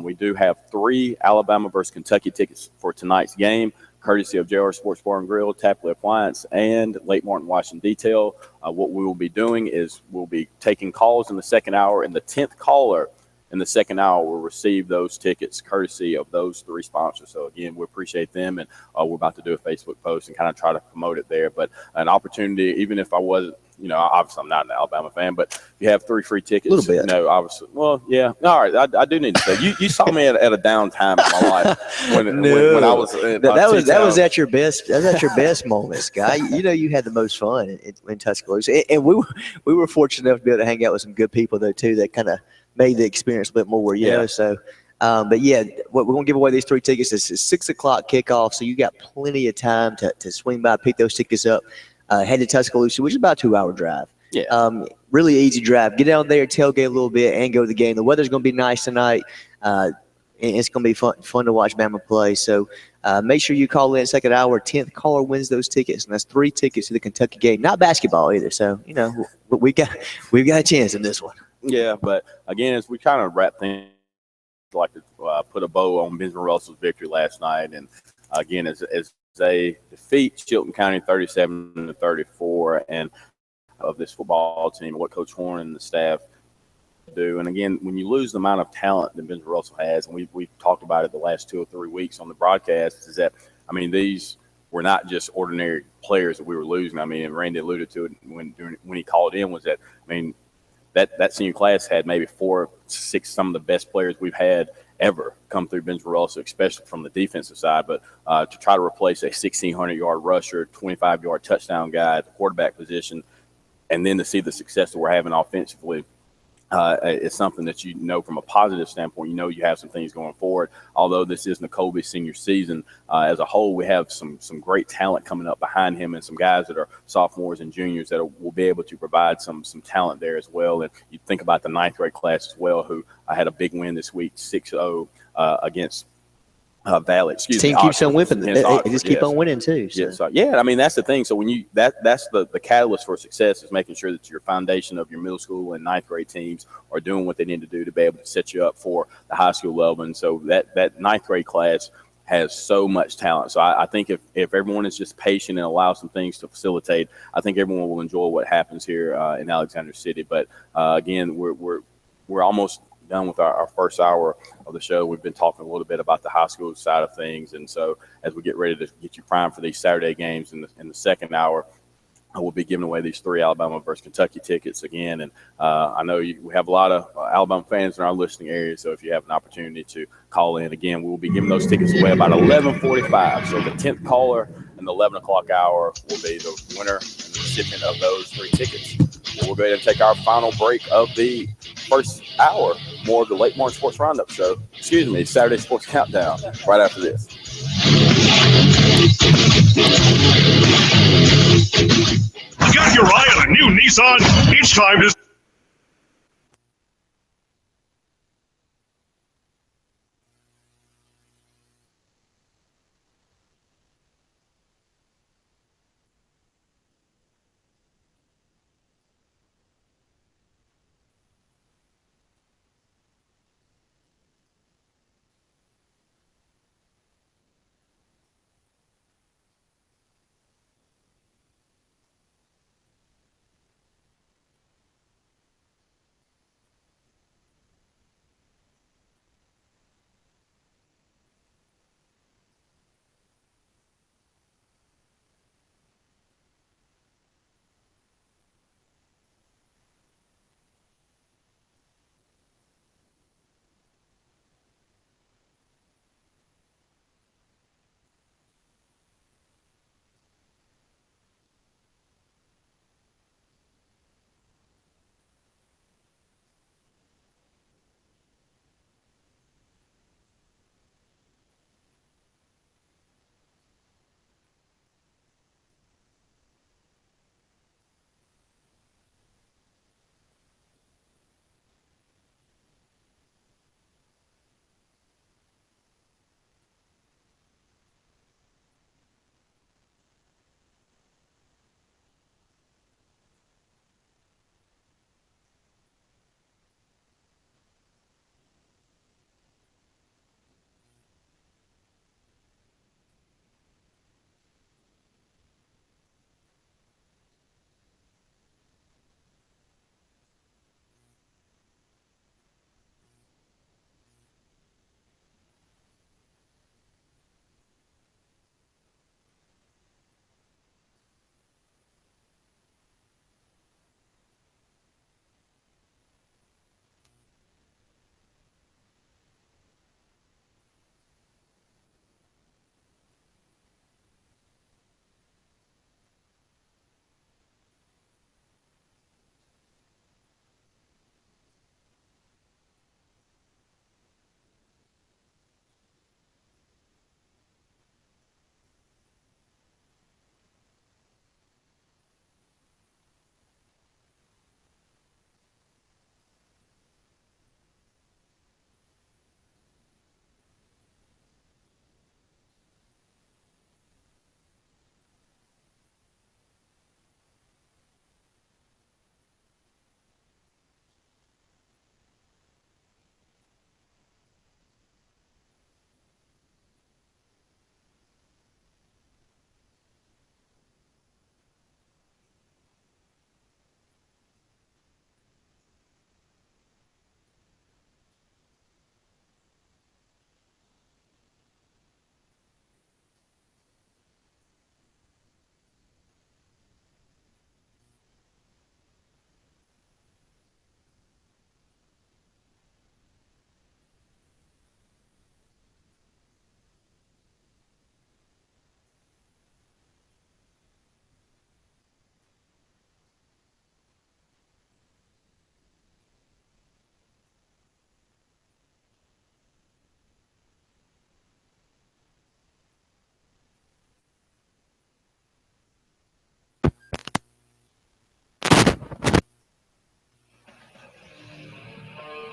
we do have 3 Alabama versus Kentucky tickets for tonight's game, courtesy of JR Sports Bar and Grill, Tapley Appliance, and Lake Martin Washington Detail. What we will be doing is we'll be taking calls in the second hour, and the 10th caller in the second hour will receive those tickets courtesy of those 3 sponsors. So, again, we appreciate them, and we're about to do a Facebook post and kind of try to promote it there. But an opportunity, even if I wasn't, obviously I'm not an Alabama fan, but if you have 3 free tickets. A little bit. Obviously. Well, yeah. All right. I do need to say, you saw me at a down time in my life when I was that was at your best. That was at your best moments, guy. You had the most fun in Tuscaloosa, and we were fortunate enough to be able to hang out with some good people though too that kind of made the experience a bit more, So, but yeah, we're going to give away these 3 tickets. It's a 6 o'clock kickoff, so you got plenty of time to swing by, pick those tickets up, head to Tuscaloosa, which is about a 2-hour drive. Yeah. Really easy drive. Get down there, tailgate a little bit, and go to the game. The weather's going to be nice tonight. And it's going to be fun to watch Bama play. So make sure you call in second hour. 10th caller wins those tickets, and that's 3 tickets to the Kentucky game. Not basketball either. So we've got a chance in this one. Yeah, but again, as we kind of wrap things, I'd like to put a bow on Benjamin Russell's victory last night, and again, as they defeat Chilton County 37-34, and of this football team, what Coach Horn and the staff do. And again, when you lose the amount of talent that Benjamin Russell has, and we've talked about it the last 2 or 3 weeks on the broadcast, is that these were not just ordinary players that we were losing. And Randy alluded to it when he called in, was that that senior class had maybe 4 or 6 some of the best players we've had ever come through Benjamin Russell, especially from the defensive side. But to try to replace a 1,600-yard rusher, 25-yard touchdown guy at the quarterback position, and then to see the success that we're having offensively, it's something that from a positive standpoint, you have some things going forward. Although this is Nacolby's senior season, as a whole, we have some great talent coming up behind him, and some guys that are sophomores and juniors that will be able to provide some talent there as well. And you think about the 9th grade class as well, who had a big win this week, 6-0 against Valley. Team keeps on whipping. They just keep on winning too. So. Yeah, that's the thing. So when that's the catalyst for success, is making sure that your foundation of your middle school and 9th grade teams are doing what they need to do to be able to set you up for the high school level. And so that 9th grade class has so much talent. So I think if everyone is just patient and allows some things to facilitate, I think everyone will enjoy what happens here in Alexander City. But again, we're almost done with our first hour of the show. We've been talking a little bit about the high school side of things, and so as we get ready to get you primed for these Saturday games in the second hour, I will be giving away these 3 Alabama versus Kentucky tickets again. And I know we have a lot of Alabama fans in our listening area, so if you have an opportunity to call in, again, we will be giving those tickets away about 11:45. So the 10th caller in the 11 o'clock hour will be the winner and the recipient of those 3 tickets. We'll go ahead and take our final break of the first hour, more of the Lake Martin Sports Roundup show. Saturday Sports Countdown, right after this. Got your eye on a new Nissan? It's time to...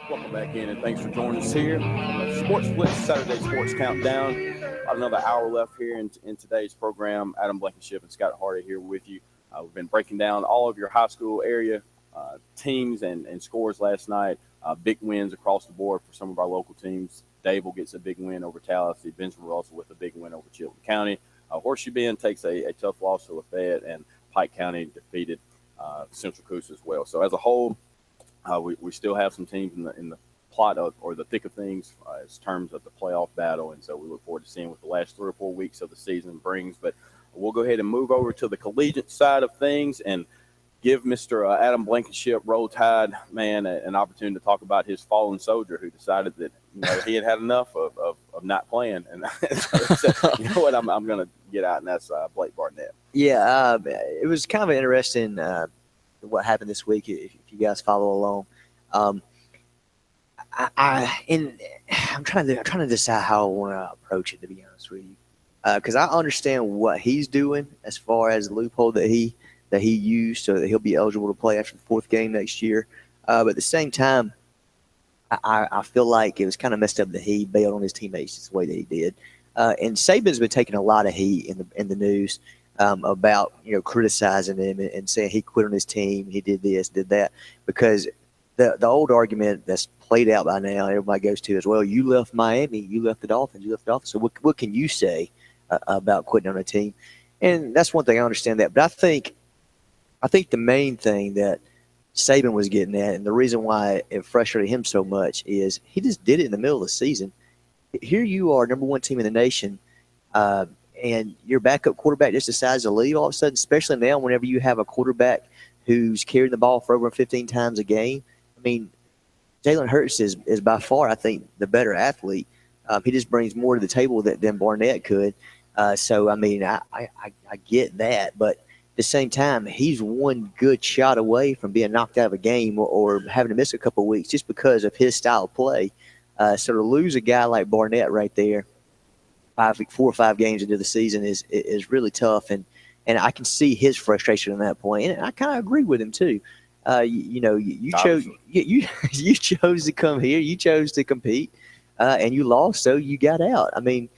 Welcome back in, and thanks for joining us here on the Sports Blitz Saturday Sports Countdown. About another hour left here in today's program. Adam Blankenship and Scott Hardy here with you. We've been breaking down all of your high school area teams and scores last night. big wins across the board for some of our local teams. Dable gets a big win over Tallahassee. Benjamin Russell with a big win over Chilton County. Horseshoe Bend takes a tough loss to Lafayette, and Pike County defeated Central Coosa as well. So as a whole, we still have some teams in the plot of, or the thick of things as terms of the playoff battle, and so we look forward to seeing what the last 3 or 4 weeks of the season brings. But we'll go ahead and move over to the collegiate side of things and give Mr. Adam Blankenship, Roll Tide man, an opportunity to talk about his fallen soldier who decided that he had enough of not playing. And so, you know what, I'm going to get out, and that's Blake Barnett. Yeah, it was kind of interesting what happened this week, if you guys follow along. I'm trying to decide how I want to approach it, to be honest with you, because I understand what he's doing as far as the loophole that he used so that he'll be eligible to play after the 4th game next year. But at the same time, I feel like it was kind of messed up that he bailed on his teammates just the way that he did. And Saban's been taking a lot of heat in the news about criticizing him and saying he quit on his team, he did this, did that, because the old argument that's played out by now, everybody goes to as well. You left Miami, you left the Dolphins, So what can you say about quitting on a team? And that's one thing I understand that, but I think the main thing that Saban was getting at, and the reason why it frustrated him so much, is he just did it in the middle of the season. Here you are, number 1 team in the nation, and your backup quarterback just decides to leave all of a sudden, especially now whenever you have a quarterback who's carrying the ball for over 15 times a game. I mean, Jalen Hurts is by far, I think, the better athlete. He just brings more to the table than Barnett could. So, I mean, I get that, but at the same time, he's one good shot away from being knocked out of a game or having to miss a couple of weeks just because of his style of play. So to lose a guy like Barnett right there, 4 or 5 games into the season is really tough, and I can see his frustration at that point, and I kind of agree with him too. You chose to come here, you chose to compete, and you lost, so you got out. I mean.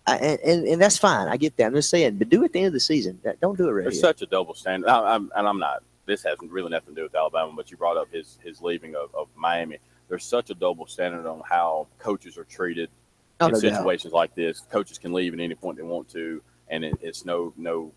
And that's fine. I get that. I'm just saying, but do it at the end of the season. Don't do it right. There's such a double standard. I'm not. This has really nothing to do with Alabama, but you brought up his leaving of Miami. There's such a double standard on how coaches are treated in situations like this. Coaches can leave at any point they want to, and it's no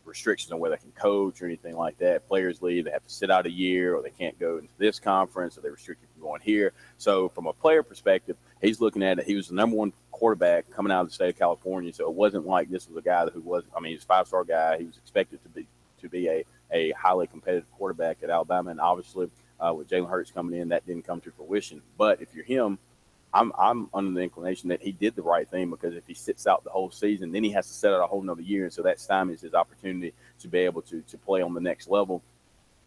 restrictions on whether they can coach or anything like that. Players leave, they have to sit out a year, or they can't go into this conference, or they're restricted from going here. So from a player perspective, he's looking at it. He was the number 1 quarterback coming out of the state of California, so it wasn't like this was a guy who was. I mean, he's a 5-star guy. He was expected to be a highly competitive quarterback at Alabama, and obviously with Jalen Hurts coming in, that didn't come to fruition. But if you're him, I'm under the inclination that he did the right thing, because if he sits out the whole season, then he has to sit out a whole nother year, and so that stymies his opportunity to be able to play on the next level.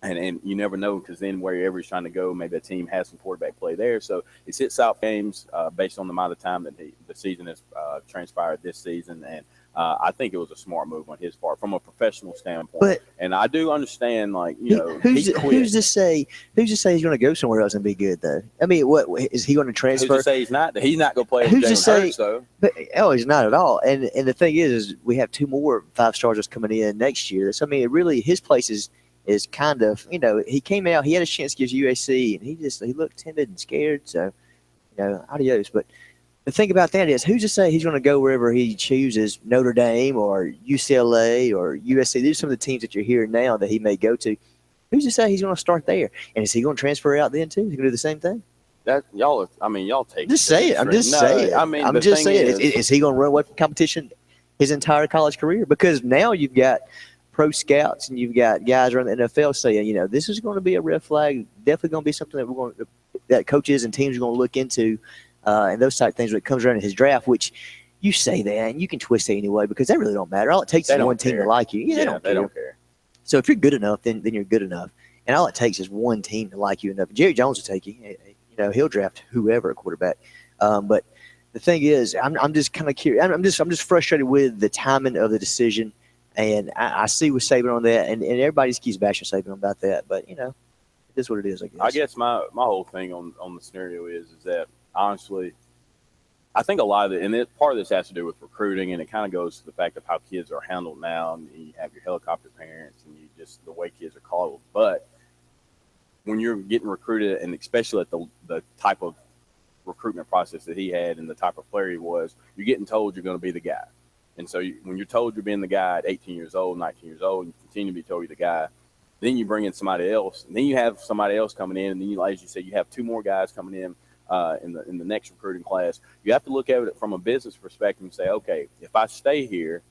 And you never know, because then wherever he's trying to go, maybe a team has some quarterback play there. So he sits out games based on the amount of time that the season has transpired this season. And I think it was a smart move on his part from a professional standpoint. And I do understand, who's to say he's going to go somewhere else and be good, though? I mean, what is he going to transfer? Who's to say he's not? He's not going to play. Who's to say? Though. But he's not at all. And the thing is we have 2 more 5-stars just coming in next year. So I mean, really, his place is kind of, he came out, he had a chance against USC, and he looked timid and scared. So, adios. But the thing about that is, who's to say he's going to go wherever he chooses, Notre Dame or UCLA or USC? These are some of the teams that you're hearing now that he may go to. Who's to say he's going to start there? And is he going to transfer out then too? Is he going to do the same thing? That y'all take. Just say it. I'm just saying. I mean, I'm just saying. Is he going to run away from competition his entire college career? Because now you've got pro scouts and you've got guys around the NFL saying, this is going to be a red flag. Definitely going to be something that coaches and teams are going to look into, and those type of things when it comes around in his draft. Which you say that, and you can twist it anyway because that really don't matter. All it takes is one team to like you. Yeah, they don't care. So if you're good enough, then you're good enough, and all it takes is one team to like you enough. Jerry Jones will take you. He'll draft whoever at quarterback. But the thing is, I'm just kind of curious. I'm just frustrated with the timing of the decision. And I see with Saban on that, and everybody just keeps bashing Saban about that. But, it is what it is, I guess. I guess my whole thing on the scenario is that, honestly, I think a lot of it, and part of this has to do with recruiting, and it kind of goes to the fact of how kids are handled now, and you have your helicopter parents, and the way kids are coddled. But when you're getting recruited, and especially at the type of recruitment process that he had and the type of player he was, you're getting told you're going to be the guy. And so when you're told you're being the guy at 18 years old, 19 years old, and you continue to be told you're the guy, then you bring in somebody else, and then you have somebody else coming in, and then you, as you said, you have 2 more guys coming in the next recruiting class. You have to look at it from a business perspective and say, okay, if I stay here,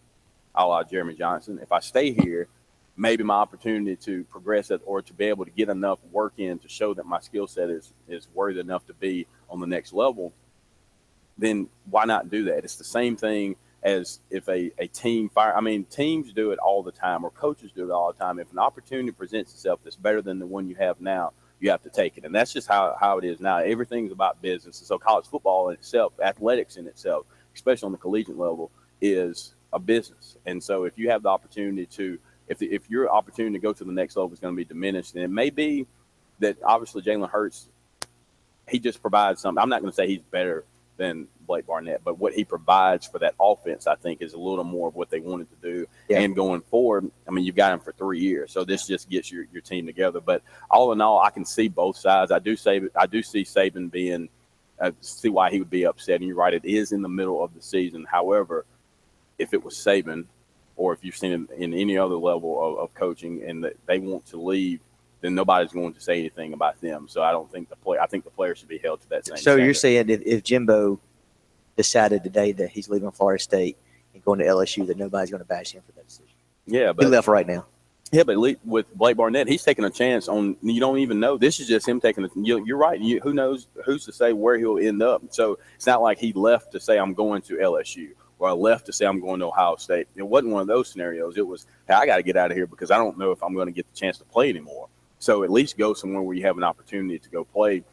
a la Jeremy Johnson, if I stay here, maybe my opportunity to progress it or to be able to get enough work in to show that my skill set is worthy enough to be on the next level, then why not do that? It's the same thing as if a team fire. I mean, teams do it all the time, or coaches do it all the time. If an opportunity presents itself that's better than the one you have now, you have to take it. And that's just how it is now. Everything's about business. And so college football in itself, athletics in itself, especially on the collegiate level, is a business. And so if you have the opportunity to, if your opportunity to go to the next level is going to be diminished, and it may be that obviously Jalen Hurts, he just provides something. I'm not going to say he's better than Blake Barnett, but what he provides for that offense, I think, is a little more of what they wanted to do. Yeah. And going forward, I mean, you've got him for 3 years, so this just gets your team together. But all in all, I can see both sides. I do see Saban being see why he would be upset. And you're right, it is in the middle of the season. However, if it was Saban, or if you've seen him in any other level of coaching, and that they want to leave, then nobody's going to say anything about them. So I don't think I think the players should be held to that same standard. You're saying if Jimbo decided today that he's leaving Florida State and going to LSU, that nobody's going to bash him for that decision? Yeah, but he left right now. Yeah, but with Blake Barnett, he's taking a chance on. You don't even know. This is just him taking. You're right. Who knows? Who's to say where he'll end up? So it's not like he left to say I'm going to LSU, or I left to say I'm going to Ohio State. It wasn't one of those scenarios. It was, hey, I got to get out of here because I don't know if I'm going to get the chance to play anymore. So at least go somewhere where you have an opportunity to go play. It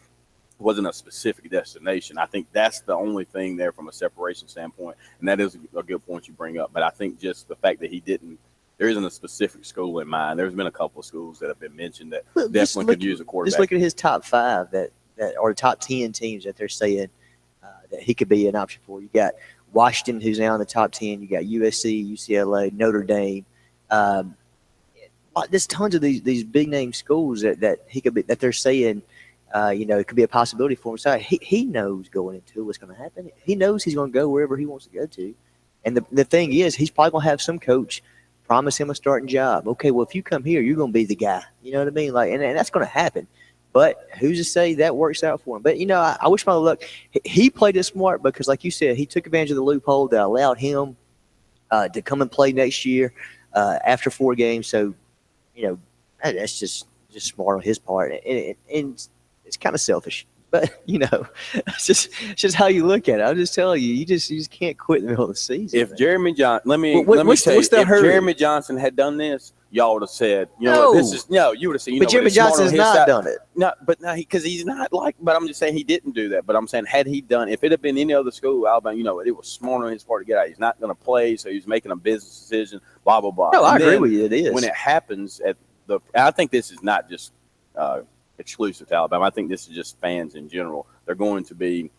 wasn't a specific destination. I think that's the only thing there from a separation standpoint, and that is a good point you bring up. But I think just the fact that he didn't, there isn't a specific school in mind. There's been a couple of schools that have been mentioned that definitely could use a quarterback. Just look at his top 5 that are top 10 teams that they're saying that he could be an option for. You got Washington, who's now in the top 10. You got USC, UCLA, Notre Dame. There's tons of these big name schools that he could be, that they're saying, it could be a possibility for him. So he knows going into what's going to happen. He knows he's going to go wherever he wants to go to. And the thing is, he's probably going to have some coach promise him a starting job. Okay, well, if you come here, you're going to be the guy. You know what I mean? And that's going to happen. But who's to say that works out for him? But, I wish my luck. He played it smart because, like you said, he took advantage of the loophole that allowed him to come and play next year after 4 games. So, that's just smart on his part. And it's kind of selfish. But, it's just how you look at it. I'm just telling you, you just can't quit in the middle of the season. If Jeremy Johnson, let me tell you, if Jeremy Johnson had done this, y'all would have said, you would have said, but Jeremy Johnson has not done it. No, because he's not but I'm just saying he didn't do that. But I'm saying, had he done, if it had been any other school, Alabama, it was smart on his part to get out. He's not going to play, so he's making a business decision, blah, blah, blah. No, I agree with you. It is. When it happens I think this is not just exclusive to Alabama. I think this is just fans in general. They're going to be,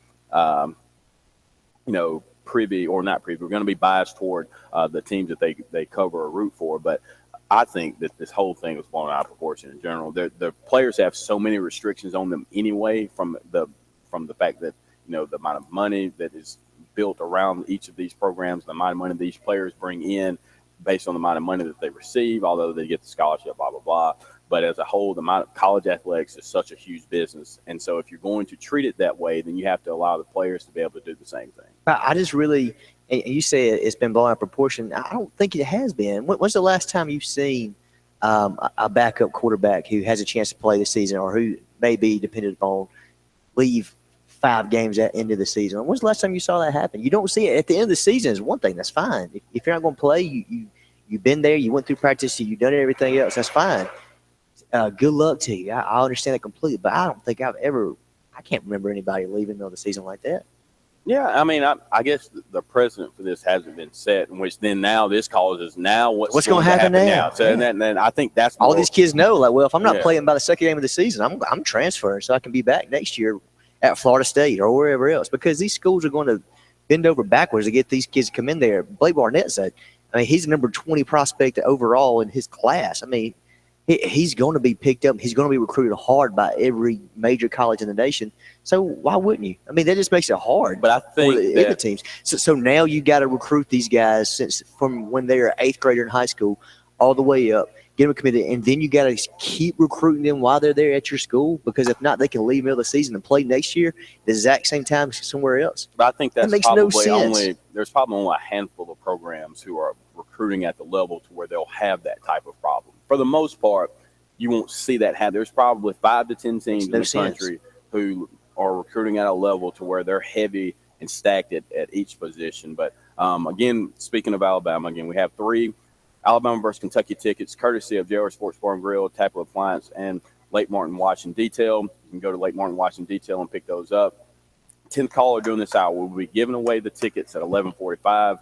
privy or not privy. We're going to be biased toward the teams that they cover or root for. But I think that this whole thing was blown out of proportion in general. The players have so many restrictions on them anyway from the fact that, the amount of money that is built around each of these programs, the amount of money these players bring in based on the amount of money that they receive, although they get the scholarship, blah, blah, blah. But as a whole, the amount of college athletics is such a huge business. And so if you're going to treat it that way, then you have to allow the players to be able to do the same thing. I just really – and you say it's been blown out of proportion. I don't think it has been. When's the last time you've seen a backup quarterback who has a chance to play this season or who may be dependent upon leave 5 games at the end of the season? When's the last time you saw that happen? You don't see it. At the end of the season is one thing. That's fine. If you're not going to play, you've been there, you went through practice, you've done everything else, that's fine. Good luck to you. I understand that completely, but I don't think I can't remember anybody leaving in the middle of the season like that. Yeah, I mean, I guess the precedent for this hasn't been set, in which then now this causes now what's going to happen now. So yeah. And then I think that's all these kids know. Like, well, if I'm not playing by the second game of the season, I'm transferring so I can be back next year at Florida State or wherever else, because these schools are going to bend over backwards to get these kids to come in there. Blake Barnett said, he's the number 20 prospect overall in his class. he's going to be picked up. He's going to be recruited hard by every major college in the nation. So why wouldn't you? I mean, that just makes it hard. But I think for the teams. So now you got to recruit these guys since from when they are 8th grader in high school all the way up. Get them committed, and then you got to keep recruiting them while they're there at your school, because if not, they can leave middle of the season and play next year the exact same time somewhere else. But I think that makes probably no sense. There's probably only a handful of programs who are recruiting at the level to where they'll have that type of problem. For the most part, you won't see that happen. There's probably 5 to 10 teams in the country who are recruiting at a level to where they're heavy and stacked at each position. But again, speaking of Alabama, again, we have 3 Alabama versus Kentucky tickets, courtesy of JR Sports Bar and Grill, Tackle Appliance, and Lake Martin Watch and Detail. You can go to Lake Martin Watch and Detail and pick those up. 10th caller during this hour, we'll be giving away the tickets at 11:45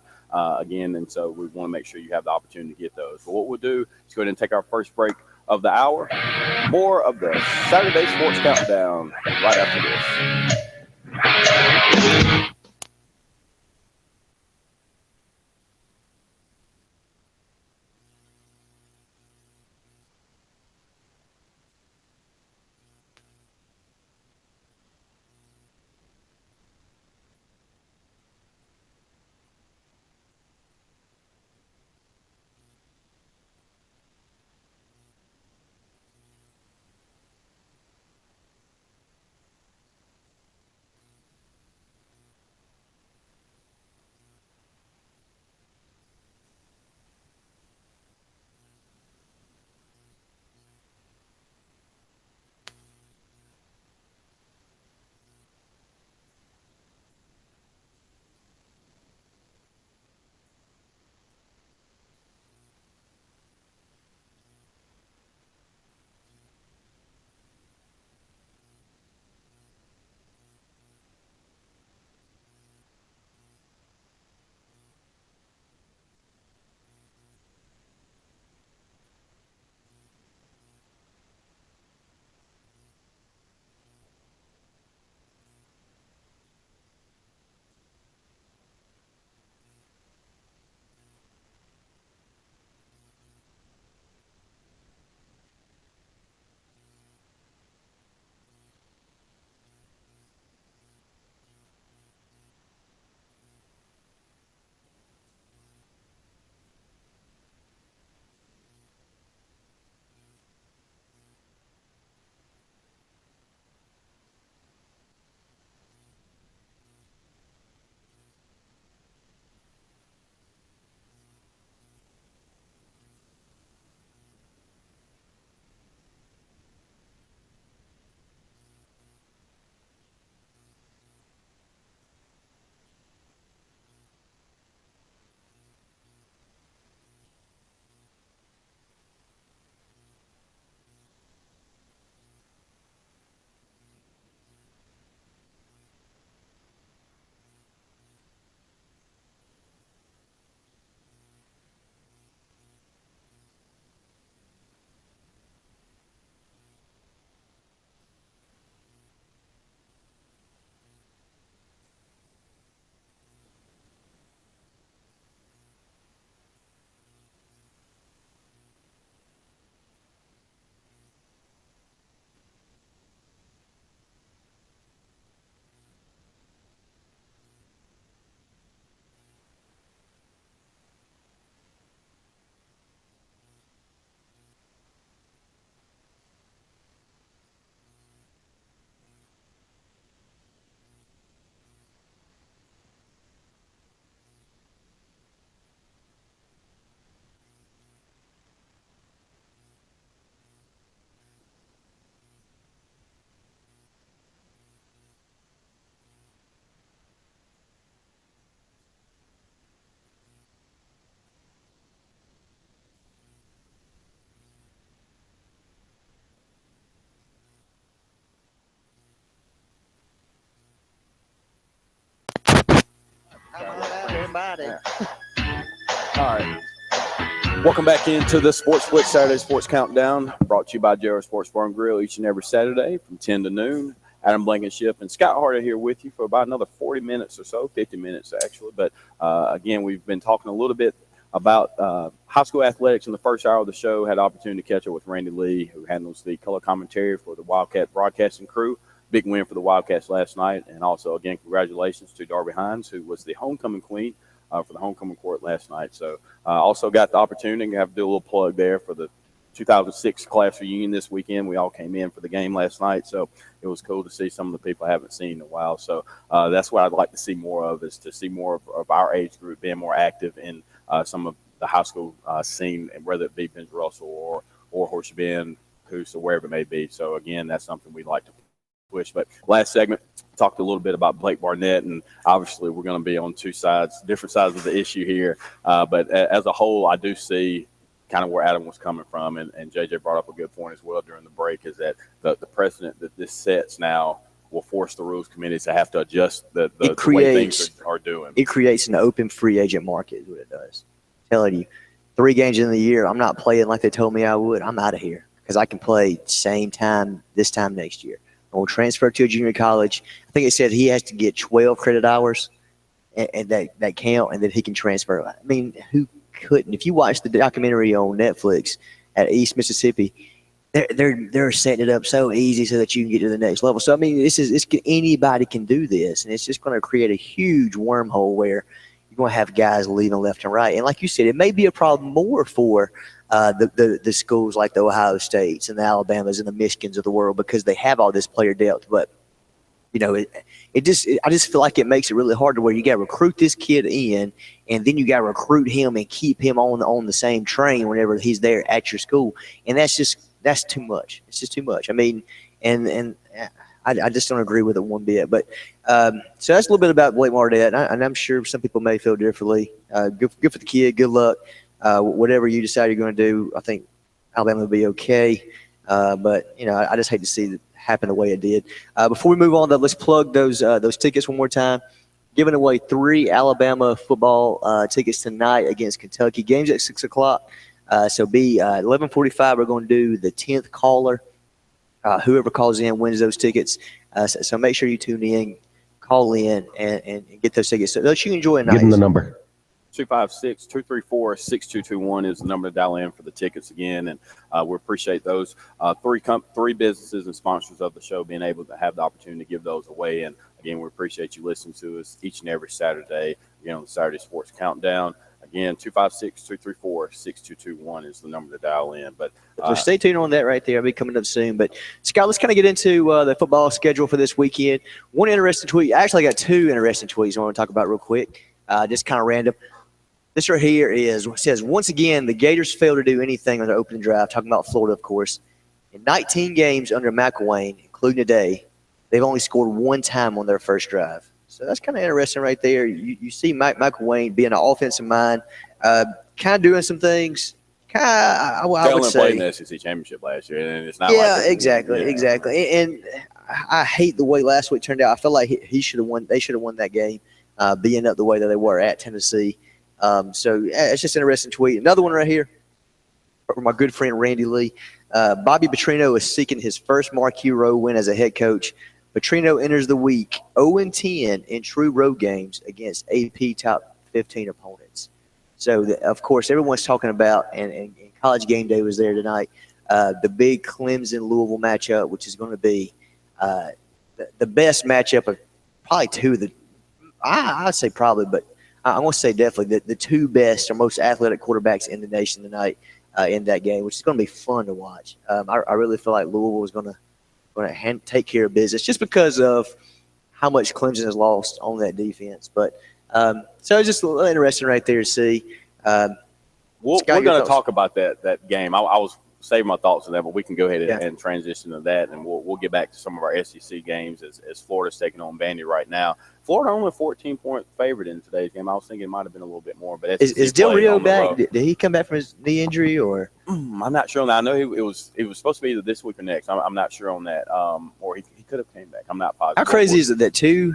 again, and so we want to make sure you have the opportunity to get those. But what we'll do is go ahead and take our first break of the hour. More of the Saturday Sports Countdown right after this. Yeah. All right. Welcome back into the Sports Blitz Saturday Sports Countdown, brought to you by JR Sports Bar and Grill each and every Saturday from 10 to noon. Adam Blankenship and Scott Hart are here with you for about another 40 minutes or so, 50 minutes actually. But again, we've been talking a little bit about high school athletics in the first hour of the show. Had the opportunity to catch up with Randy Lee, who handles the color commentary for the Wildcat broadcasting crew. Big win for the Wildcats last night. And also, again, congratulations to Darby Hines, who was the homecoming queen for the homecoming court last night. So also got the opportunity to have to do a little plug there for the 2006 class reunion this weekend. We all came in for the game last night, so it was cool to see some of the people I haven't seen in a while. So that's what I'd like to see more of, is to see more of our age group being more active in some of the high school scene, and whether it be Ben's Russell or Horseshoe Bend, Coos, or wherever it may be. So again, that's something we'd like to push. But last segment, talked a little bit about Blake Barnett, and obviously we're going to be on different sides of the issue here. But as a whole, I do see kind of where Adam was coming from, and JJ brought up a good point as well during the break, is that the precedent that this sets now will force the rules committee to have to adjust the way things are doing. It creates an open free agent market is what it does. I'm telling you, 3 games in the year, I'm not playing like they told me I would. I'm out of here because I can play same time this time next year. I will transfer to a junior college. I think it said he has to get 12 credit hours and that count, and then he can transfer. I mean, who couldn't? If you watch the documentary on Netflix at East Mississippi, they're setting it up so easy so that you can get to the next level. So I mean, anybody can do this, and it's just going to create a huge wormhole where you're going to have guys leaving left and right. And like you said, it may be a problem more for the schools like the Ohio States and the Alabamas and the Michigans of the world, because they have all this player depth. But you know, I just feel like it makes it really hard to where you got to recruit this kid in, and then you got to recruit him and keep him on the same train whenever he's there at your school, and that's too much. It's just too much. I mean, and I just don't agree with it one bit. But so that's a little bit about Blake Barnett, and I'm sure some people may feel differently. Good for the kid. Good luck. Whatever you decide you're going to do, I think Alabama will be okay. But you know, I just hate to see it happen the way it did. Before we move on, though, let's plug those tickets one more time. Giving away 3 Alabama football tickets tonight against Kentucky. Games at 6 o'clock. So be 11:45. We're going to do the 10th caller. Whoever calls in wins those tickets. So make sure you tune in, call in, and get those tickets. So let you enjoy a night. Give them the number. 256-234-6221 is the number to dial in for the tickets again, and we appreciate those 3 businesses and sponsors of the show being able to have the opportunity to give those away. And again, we appreciate you listening to us each and every Saturday. Again, on the Saturday Sports Countdown. Again, 256-234-6221 is the number to dial in. But so stay tuned on that right there. I'll be coming up soon. But Scott, let's kind of get into the football schedule for this weekend. One interesting tweet. I actually got 2 interesting tweets I want to talk about real quick. Just kind of random. This right here says, once again, the Gators failed to do anything on their opening drive, talking about Florida, of course. In 19 games under McElwain, including today, they've only scored 1 time on their first drive. So that's kind of interesting right there. You see McElwain being an offensive mind, kind of doing some things. I would say. Played in the SEC championship last year, and it's not. Yeah, exactly. And I hate the way last week turned out. I feel like he should have won. They should have won that game, being up the way that they were at Tennessee. So it's just an interesting tweet. Another one right here from my good friend Randy Lee. Bobby Petrino is seeking his first Marquee Road win as a head coach. Petrino enters the week 0-10 in true road games against AP top 15 opponents. So, of course, everyone's talking about, and College Game Day was there tonight, the big Clemson-Louisville matchup, which is going to be the best matchup of probably 2 of the – I'd say probably, but I'm going to say definitely the 2 best or most athletic quarterbacks in the nation tonight in that game, which is going to be fun to watch. I really feel like Louisville is going to take care of business just because of how much Clemson has lost on that defense. But so it's just a little interesting right there to see. We're going to talk about that game. I was saving my thoughts on that, but we can go ahead and transition to that, and we'll get back to some of our SEC games as Florida's taking on Vandy right now. Florida only a 14-point favorite in today's game. I was thinking it might have been a little bit more. But is Del Rio back? Did he come back from his knee injury or? I'm not sure on that. I know it was supposed to be either this week or next. I'm not sure on that. Or he could have came back. I'm not positive. How crazy is it that 2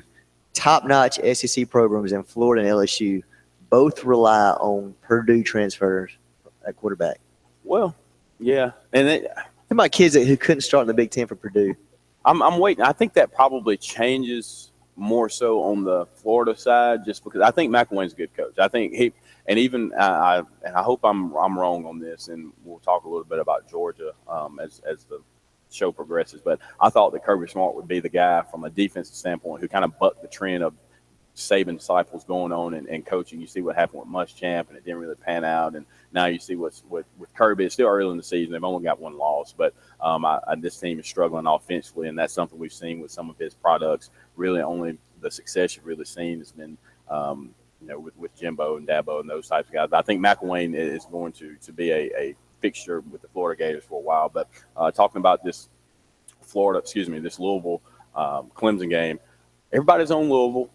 top-notch SEC programs in Florida and LSU both rely on Purdue transfers at quarterback? Well, yeah, and think about kids who couldn't start in the Big Ten for Purdue. I'm waiting. I think that probably changes more so on the Florida side, just because I think McElwain's a good coach. I think and even I hope I'm wrong on this, and we'll talk a little bit about Georgia as the show progresses. But I thought that Kirby Smart would be the guy from a defensive standpoint who kind of bucked the trend of Saban disciples going on and coaching. You see what happened with Muschamp, and it didn't really pan out. And now you see what's with Kirby. It's still early in the season. They've only got one loss, but this team is struggling offensively, and that's something we've seen with some of his products. Really, only the success you've really seen has been, with Jimbo and Dabo and those types of guys. But I think McElwain is going to be a fixture with the Florida Gators for a while. But talking about this Louisville Clemson game, everybody's on Louisville.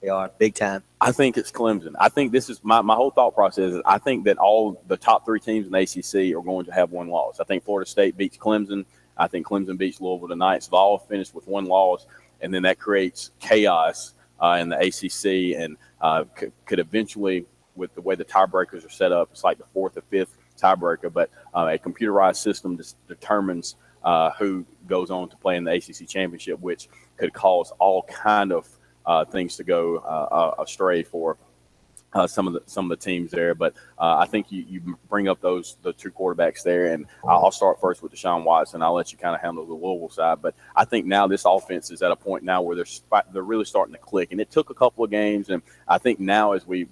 They are big time. I think it's Clemson. I think this is my whole thought process is I think that all the top three teams in the ACC are going to have one loss. I think Florida State beats Clemson. I think Clemson beats Louisville tonight. So they'll all finish with one loss, and then that creates chaos in the ACC and could eventually, with the way the tiebreakers are set up, it's like the fourth or fifth tiebreaker, but a computerized system determines who goes on to play in the ACC championship, which could cause all kind of things to go astray for some of the teams there. But I think you bring up the two quarterbacks there, and I'll start first with Deshaun Watson. I'll let you kind of handle the Louisville side. But I think now this offense is at a point now where they're really starting to click, and it took a couple of games, and I think now as we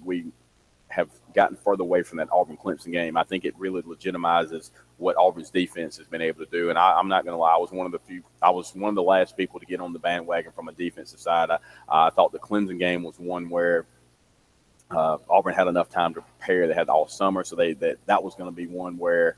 have gotten further away from that Auburn-Clemson game, I think it really legitimizes what Auburn's defense has been able to do. And I'm not going to lie, I was one of the last people to get on the bandwagon from a defensive side. I thought the Clemson game was one where Auburn had enough time to prepare. They had all summer, so that was going to be one where,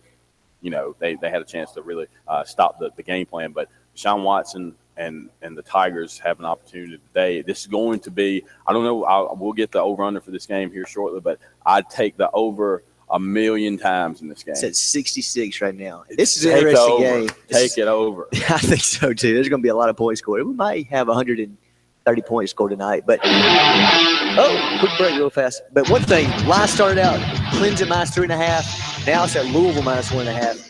they had a chance to really stop the game plan. But Deshaun Watson and the Tigers have an opportunity today. This is going to be, I don't know, we'll get the over-under for this game here shortly, but I'd take the over a million times in this game. It's at 66 right now. This is an interesting game. Take it over. I think so, too. There's going to be a lot of points scored. We might have 130 points scored tonight. But, quick break real fast. But one thing, line started out Clemson minus 3.5. Now it's at Louisville minus 1.5.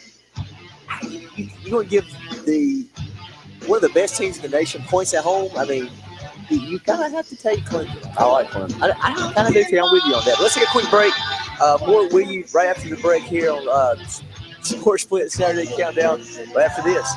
You're going to give one of the best teams in the nation points at home? I mean, you kind of have to take Clemson. I like Clemson. I kind of do too. I'm with you on that. But let's take a quick break. More with you right after the break here on Sports Split Saturday Countdown. Right after this.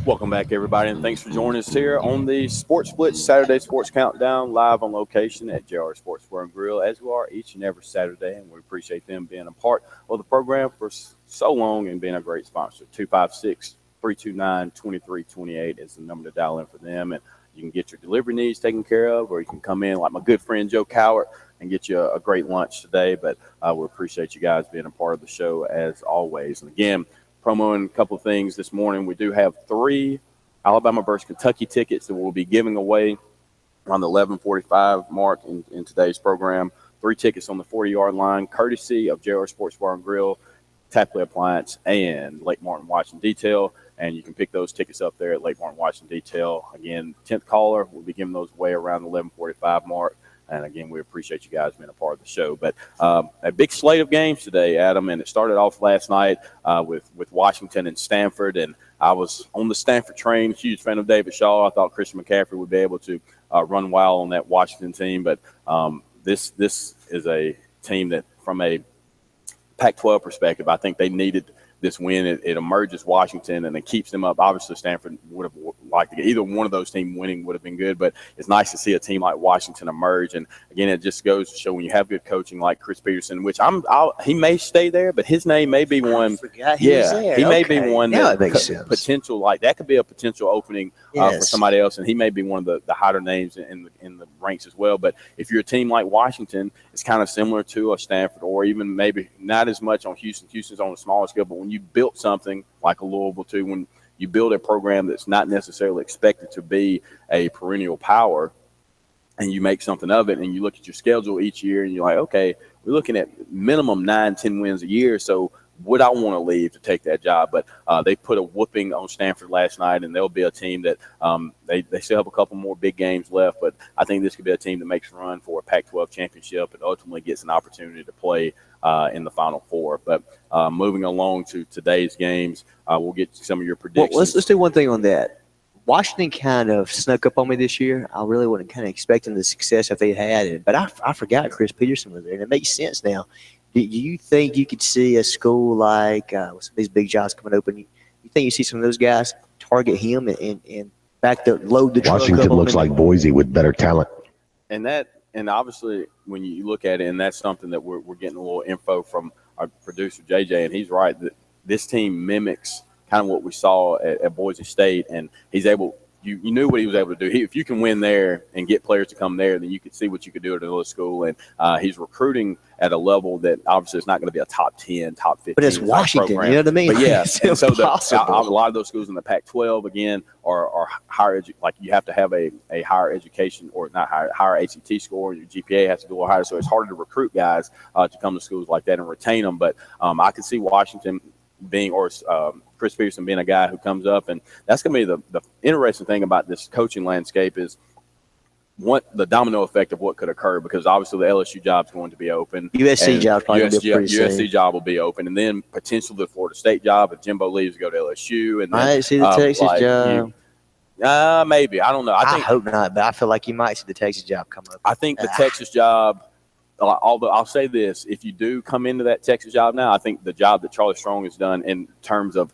Welcome back, everybody, and thanks for joining us here on the Sports Blitz Saturday Sports Countdown, live on location at JR Sports Bar and Grill, as we are each and every Saturday, and we appreciate them being a part of the program for so long and being a great sponsor. 256-329-2328 is the number to dial in for them, and you can get your delivery needs taken care of, or you can come in like my good friend Joe Cowart and get you a great lunch today. But we appreciate you guys being a part of the show as always. And again, promoing a couple of things this morning. We do have 3 Alabama versus Kentucky tickets that we'll be giving away on the 11:45 mark in today's program. 3 tickets on the 40-yard line, courtesy of JR Sports Bar and Grill, Tapley Appliance, and Lake Martin Watch and Detail. And you can pick those tickets up there at Lake Martin Watch and Detail. Again, 10th caller, we'll be giving those away around the 11:45 mark. And, again, we appreciate you guys being a part of the show. But a big slate of games today, Adam, and it started off last night with Washington and Stanford. And I was on the Stanford train, huge fan of David Shaw. I thought Christian McCaffrey would be able to run wild on that Washington team. But this is a team that, from a Pac-12 perspective, I think they needed this win. It emerges Washington, and it keeps them up. Obviously, Stanford would have liked to get either one of those teams winning would have been good, but it's nice to see a team like Washington emerge. And again, it just goes to show when you have good coaching like Chris Peterson, which he may stay there, but his name may be one. He may be one that makes sense. Potential, like that could be a potential opening for somebody else, and he may be one of the hotter names in the ranks as well. But if you're a team like Washington, it's kind of similar to a Stanford, or even maybe not as much on Houston. Houston's on a smaller scale, but when you built something like a Louisville too, when you build a program that's not necessarily expected to be a perennial power, and you make something of it, and you look at your schedule each year, and you're like, okay, we're looking at minimum 9-10 wins a year, so would I want to leave to take that job? But they put a whooping on Stanford last night, and they'll be a team that they still have a couple more big games left, but I think this could be a team that makes a run for a Pac-12 championship and ultimately gets an opportunity to play in the Final Four. But moving along to today's games, we'll get some of your predictions. Well, let's do one thing on that. Washington kind of snuck up on me this year. I really wasn't kind of expecting the success that they had, but I forgot Chris Peterson was there, and it makes sense now. Do you think you could see a school like with some of these big jobs coming open? You think you see some of those guys target him and back to load the truck? Washington looks like Boise with better talent. And obviously, when you look at it, and that's something that we're getting a little info from our producer, JJ, and he's right that this team mimics kind of what we saw at Boise State, and he's able – you knew what he was able to do. If you can win there and get players to come there, then you could see what you could do at another school. And he's recruiting at a level that obviously is not going to be a top 10, top 15. But it's Washington, program. you know what I mean? But yeah, and so a lot of those schools in the Pac-12, again, are higher. Like you have to have a higher education, or not higher ACT score. Your GPA has to go higher, so it's harder to recruit guys to come to schools like that and retain them. But I could see Washington being, or Chris Peterson being a guy who comes up, and that's going to be the interesting thing about this coaching landscape is what the domino effect of what could occur, because obviously the LSU job is going to be open. USC job probably USC job will be open, and then potentially the Florida State job if Jimbo leaves to go to LSU. And then, I see the Texas job. Maybe, I don't know. I hope not, but I feel like you might see the Texas job come up. I think the Texas job. Although I'll say this, if you do come into that Texas job now, I think the job that Charlie Strong has done in terms of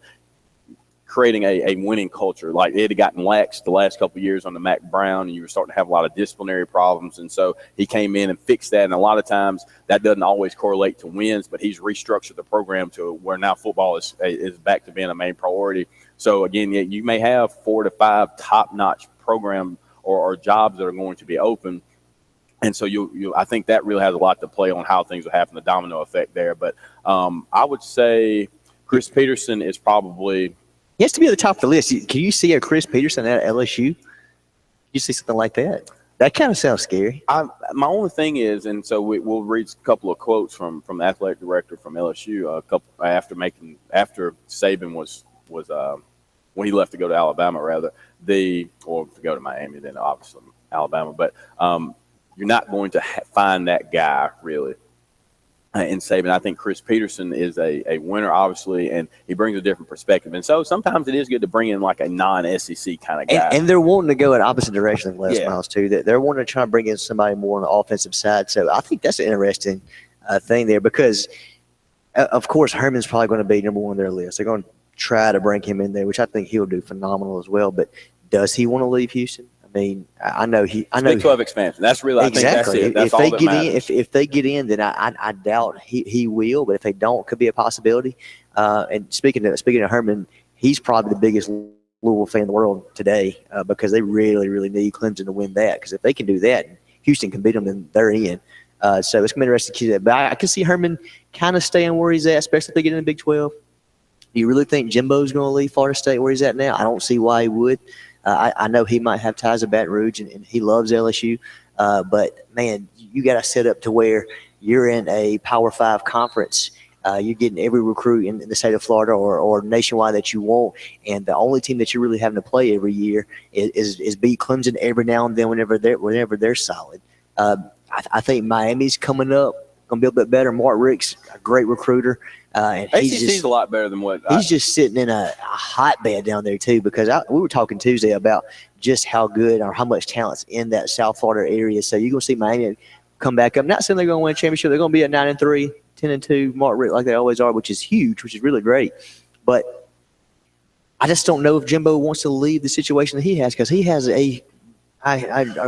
creating a winning culture, like it had gotten lax the last couple of years under Mac Brown, and you were starting to have a lot of disciplinary problems. And so he came in and fixed that. And a lot of times that doesn't always correlate to wins, but he's restructured the program to where now football is back to being a main priority. So again, you may have 4 to 5 top-notch program or jobs that are going to be open. And so I think that really has a lot to play on how things will happen, the domino effect there. But I would say Chris Peterson is probably – he has to be at the top of the list. Can you see a Chris Peterson at LSU? You see something like that? That kind of sounds scary. My only thing is, and so we'll read a couple of quotes from the athletic director from LSU after Saban was when he left to go to Alabama, rather, or to go to Miami, then obviously Alabama. But you're not going to find that guy really in Saban. I think Chris Peterson is a winner, obviously, and he brings a different perspective. And so sometimes it is good to bring in like a non-SEC kind of guy. And they're wanting to go in opposite direction than Les Miles, too. They're wanting to try to bring in somebody more on the offensive side. So I think that's an interesting thing there because, of course, Herman's probably going to be number one on their list. They're going to try to bring him in there, which I think he'll do phenomenal as well. But does he want to leave Houston? I mean, I know he. I know Big 12 expansion. That's really exactly. I think that's if they all that get matters. if they get in, then I doubt he will. But if they don't, could be a possibility. And speaking of Herman, he's probably the biggest Louisville fan in the world today because they really need Clemson to win that. Because if they can do that, and Houston can beat them, then they're in. So it's gonna be interesting to see that. But I can see Herman kind of staying where he's at, especially if they get in the Big 12. Do you really think Jimbo's going to leave Florida State where he's at now? I don't see why he would. I know he might have ties to Baton Rouge, and he loves LSU. But, man, you got to set up to where you're in a Power 5 conference. You're getting every recruit in the state of Florida or nationwide that you want. And the only team that you're really having to play every year is beat Clemson every now and then whenever they're solid. I think Miami's coming up, going to be a bit better. Mark Rick's a great recruiter. And ACC's a lot better than what he's just sitting in a hotbed down there too. Because we were talking Tuesday about just how good or how much talent's in that South Florida area. So you're gonna see Miami come back up. Not saying they're gonna win a championship. They're gonna be at 9-3, 10-2, Mark Rick like they always are, which is huge, which is really great. But I just don't know if Jimbo wants to leave the situation that he has because he has a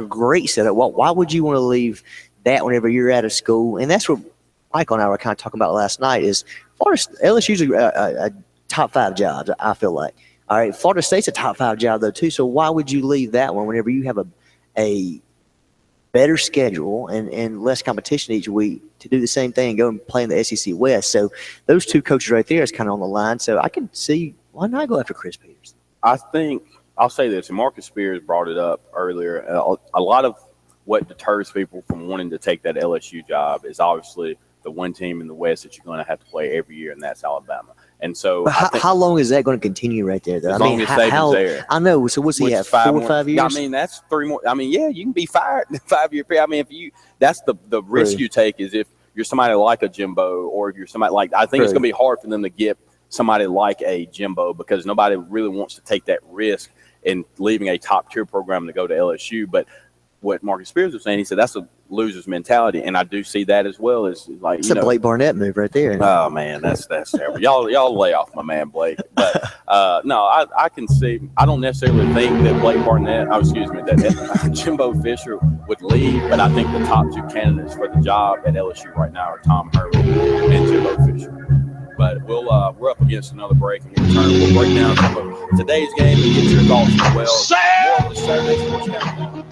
great setup. Why would you want to leave that whenever you're out of school? And that's what Michael and I were kind of talking about last night is LSU's a top 5 job, I feel like. All right, Florida State's a top 5 job, though, too. So why would you leave that one whenever you have a better schedule and less competition each week to do the same thing and go and play in the SEC West? So those two coaches right there is kind of on the line. So I can see why not go after Chris Peters? I think I'll say this, and Marcus Spears brought it up earlier. A lot of what deters people from wanting to take that LSU job is obviously the one team in the West that you're going to have to play every year, and that's Alabama. And so, how long is that going to continue right there? Though? As long as Saban's there. I know. So what's he at? 4 or 5 years? I mean, that's 3 more. I mean, yeah, you can be fired in a 5-year period. I mean, that's the risk you take is if you're somebody like a Jimbo or if you're somebody like. I think it's going to be hard for them to get somebody like a Jimbo because nobody really wants to take that risk in leaving a top tier program to go to LSU, but. What Marcus Spears was saying, he said that's a loser's mentality, and I do see that as well. As like it's a Blake Barnett move right there. Oh man, that's terrible. Y'all lay off my man Blake. But no, I can see. I don't necessarily think that Blake Barnett, that Jimbo Fisher would leave, but I think the top 2 candidates for the job at LSU right now are Tom Herman and Jimbo Fisher. But we're up against another break, and we'll break down some of today's game and get your thoughts as well. More of the Saturday Sports Countdown.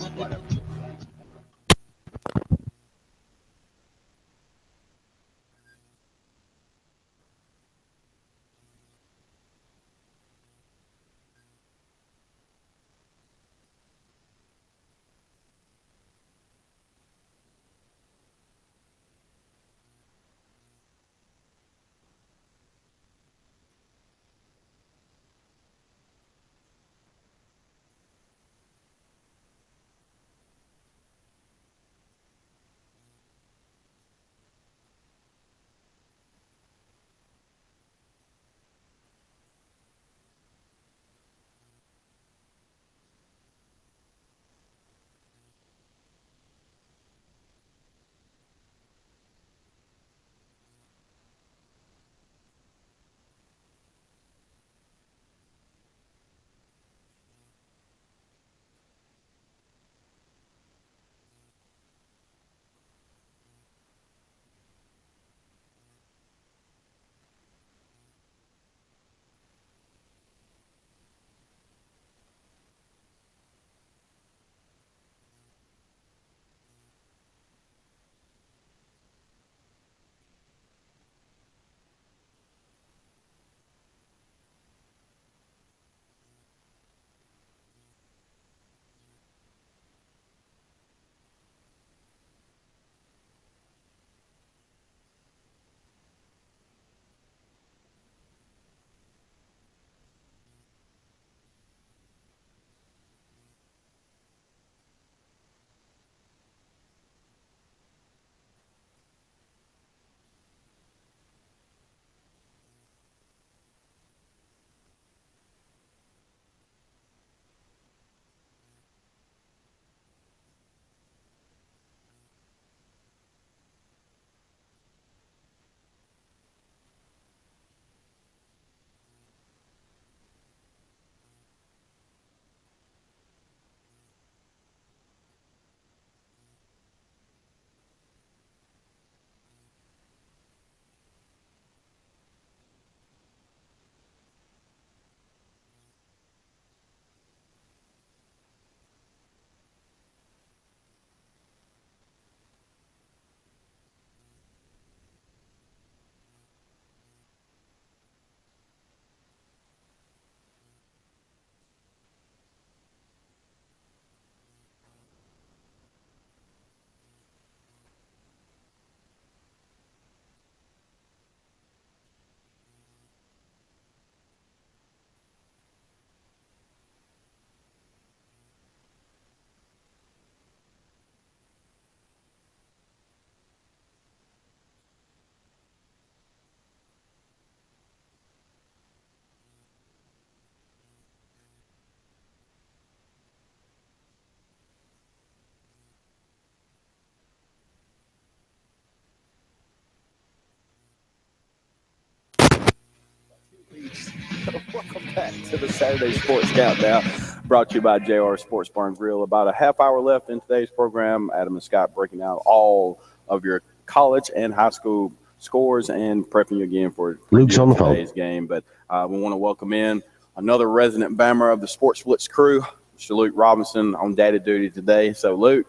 Welcome back to the Saturday Sports Countdown, brought to you by JR Sports Bar and Grill. About a half hour left in today's program. Adam and Scott breaking out all of your college and high school scores and prepping you again for Luke's on the phone. today's game. But we want to welcome in another resident Bammer of the Sports Blitz crew, Mr. Luke Robinson, on daddy duty today. So, Luke,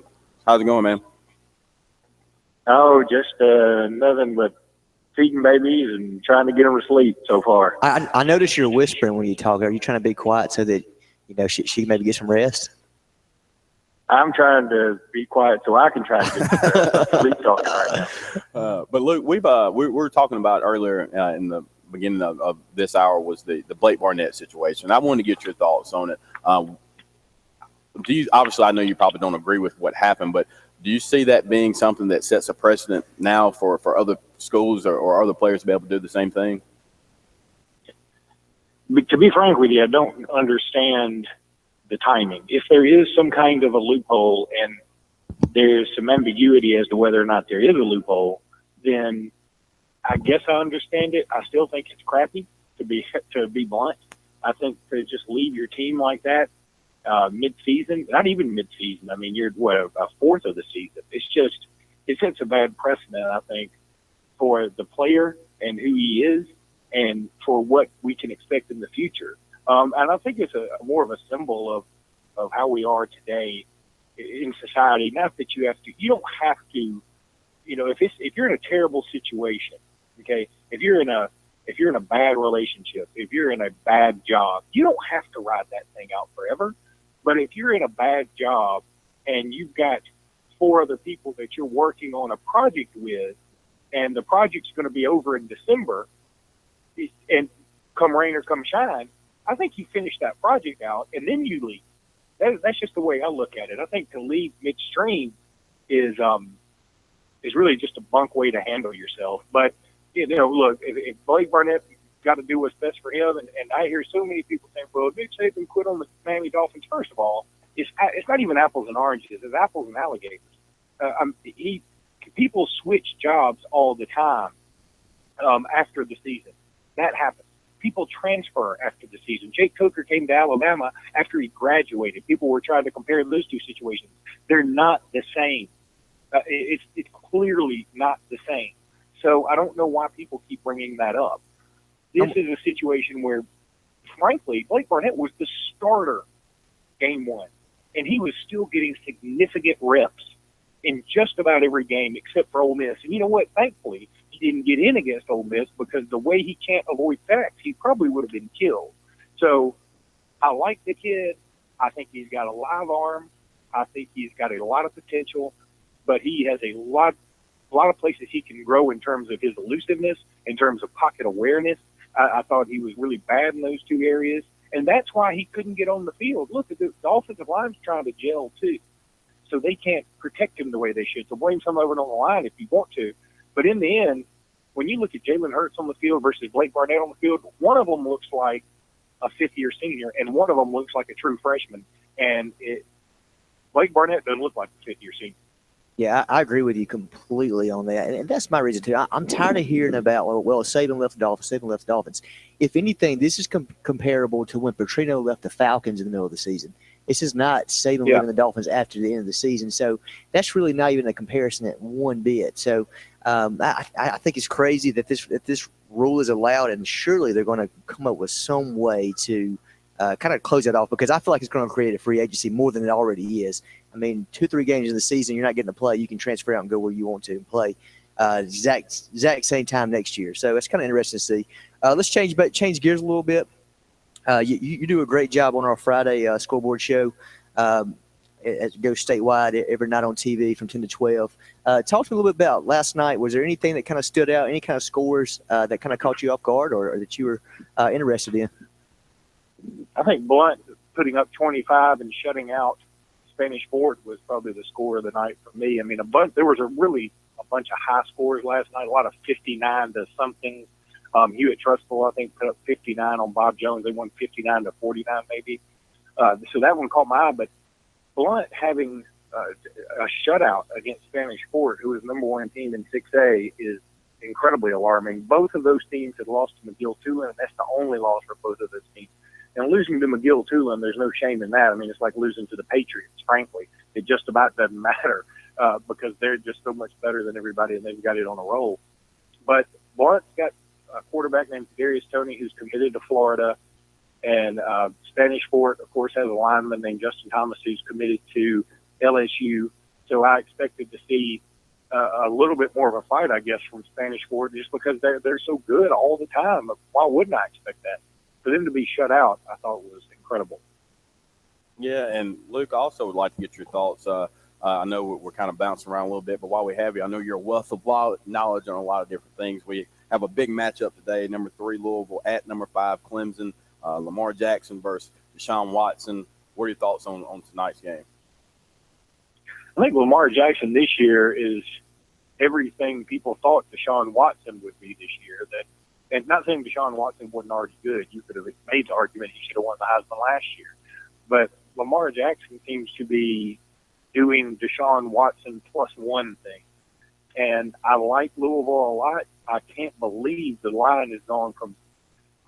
how's it going, man? Oh, just nothing but feeding babies and trying to get them to sleep so far. I notice you're whispering when you talk. Are you trying to be quiet so that she can maybe get some rest? I'm trying to be quiet so I can try to get sleep talking right now. But Luke, we were talking about earlier in the beginning of this hour was the Blake Barnett situation. I wanted to get your thoughts on it. Obviously, I know you probably don't agree with what happened, but do you see that being something that sets a precedent now for other schools or other players to be able to do the same thing? To be frank with you, I don't understand the timing. If there is some kind of a loophole and there's some ambiguity as to whether or not there is a loophole, then I guess I understand it. I still think it's crappy, to be blunt. I think to just leave your team like that mid-season, not even mid-season. I mean, you're a fourth of the season. It sets a bad precedent, I think, for the player and who he is, and for what we can expect in the future. And I think it's more of a symbol of how we are today in society. Not that you don't have to, if you're in a terrible situation, okay, if you're in a bad relationship, if you're in a bad job, you don't have to ride that thing out forever. But if you're in a bad job and you've got 4 other people that you're working on a project with, and the project's going to be over in December, and come rain or come shine, I think you finish that project out and then you leave. That's just the way I look at it. I think to leave midstream is really just a bunk way to handle yourself. But look, if Blake Barnett got to do what's best for him, and I hear so many people saying, "Well, Nick Saban quit on the Miami Dolphins." First of all, it's not even apples and oranges; it's apples and alligators. People switch jobs all the time after the season. That happens. People transfer after the season. Jake Coker came to Alabama after he graduated. People were trying to compare those two situations. They're not the same. It's clearly not the same. So I don't know why people keep bringing that up. This is a situation where, frankly, Blake Barnett was the starter game 1, and he was still getting significant reps in just about every game except for Ole Miss. And you know what? Thankfully, he didn't get in against Ole Miss, because the way he can't avoid sacks, he probably would have been killed. So I like the kid. I think he's got a live arm. I think he's got a lot of potential, but he has a lot of places he can grow in terms of his elusiveness, in terms of pocket awareness. I thought he was really bad in those 2 areas, and that's why he couldn't get on the field. Look, the offensive line's trying to gel too, so they can't protect him the way they should. So blame some of it on the line if you want to. But in the end, when you look at Jalen Hurts on the field versus Blake Barnett on the field, one of them looks like a 5th-year senior, and one of them looks like a true freshman. And Blake Barnett doesn't look like a 5th-year senior. Yeah, I agree with you completely on that. And that's my reason, too. I'm tired of hearing about, Saban left the Dolphins. If anything, this is comparable to when Petrino left the Falcons in the middle of the season. This is not Saban leaving the Dolphins after the end of the season. So that's really not even a comparison at one bit. So I think it's crazy that this rule is allowed, and surely they're going to come up with some way to kind of close that off, because I feel like it's going to create a free agency more than it already is. I mean, 2-3 games in the season, you're not getting to play. You can transfer out and go where you want to and play exact same time next year. So it's kind of interesting to see. Let's change gears a little bit. You do a great job on our Friday scoreboard show. It goes statewide every night on TV from 10 to 12. Talk to me a little bit about last night. Was there anything that kind of stood out, any kind of scores that kind of caught you off guard or that you were interested in? I think Blunt putting up 25 and shutting out Spanish Fort was probably the score of the night for me. I mean, there was a bunch of high scores last night, a lot of 59 to something. Hewitt Trustful, I think, put up 59 on Bob Jones. They won 59 to 49 maybe. So that one caught my eye. But Blunt having a shutout against Spanish Fort, who is number 1 team in 6A, is incredibly alarming. Both of those teams had lost to McGill-Tulane, and that's the only loss for both of those teams. And losing to McGill-Tulane, there's no shame in that. I mean, it's like losing to the Patriots, frankly. It just about doesn't matter because they're just so much better than everybody, and they've got it on a roll. But Lawrence got a quarterback named Darius Toney who's committed to Florida, and Spanish Fort, of course, has a lineman named Justin Thomas who's committed to LSU. So I expected to see a little bit more of a fight, I guess, from Spanish Fort just because they're so good all the time. Why wouldn't I expect that? For them to be shut out, I thought was incredible. Yeah, and Luke, I also would like to get your thoughts. I know we're kind of bouncing around a little bit, but while we have you, I know you're a wealth of knowledge on a lot of different things. We have a big matchup today, number 3 Louisville at number 5 Clemson, Lamar Jackson versus Deshaun Watson. What are your thoughts on tonight's game? I think Lamar Jackson this year is everything people thought Deshaun Watson would be this year. And not saying Deshaun Watson wasn't already good. You could have made the argument he should have won the Heisman last year. But Lamar Jackson seems to be doing Deshaun Watson +1 thing. And I like Louisville a lot. I can't believe the line has gone from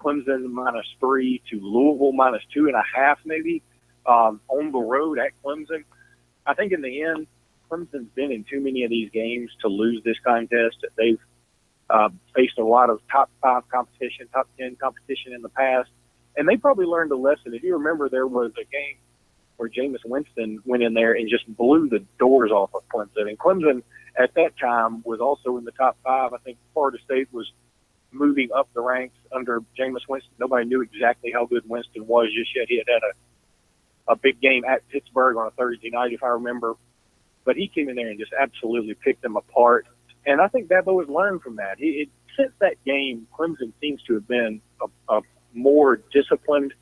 Clemson -3 to Louisville -2.5 maybe on the road at Clemson. I think in the end, Clemson's been in too many of these games to lose this contest. They've faced a lot of top 5 competition, top 10 competition in the past, and they probably learned a lesson. If you remember, there was a game where Jameis Winston went in there and just blew the doors off of Clemson. And Clemson at that time was also in the top 5. I think Florida State was moving up the ranks under Jameis Winston. Nobody knew exactly how good Winston was just yet. He had a big game at Pittsburgh on a Thursday night, if I remember. But he came in there and just absolutely picked them apart. And I think Dabo has learned from that. Since that game, Clemson seems to have been a more disciplined,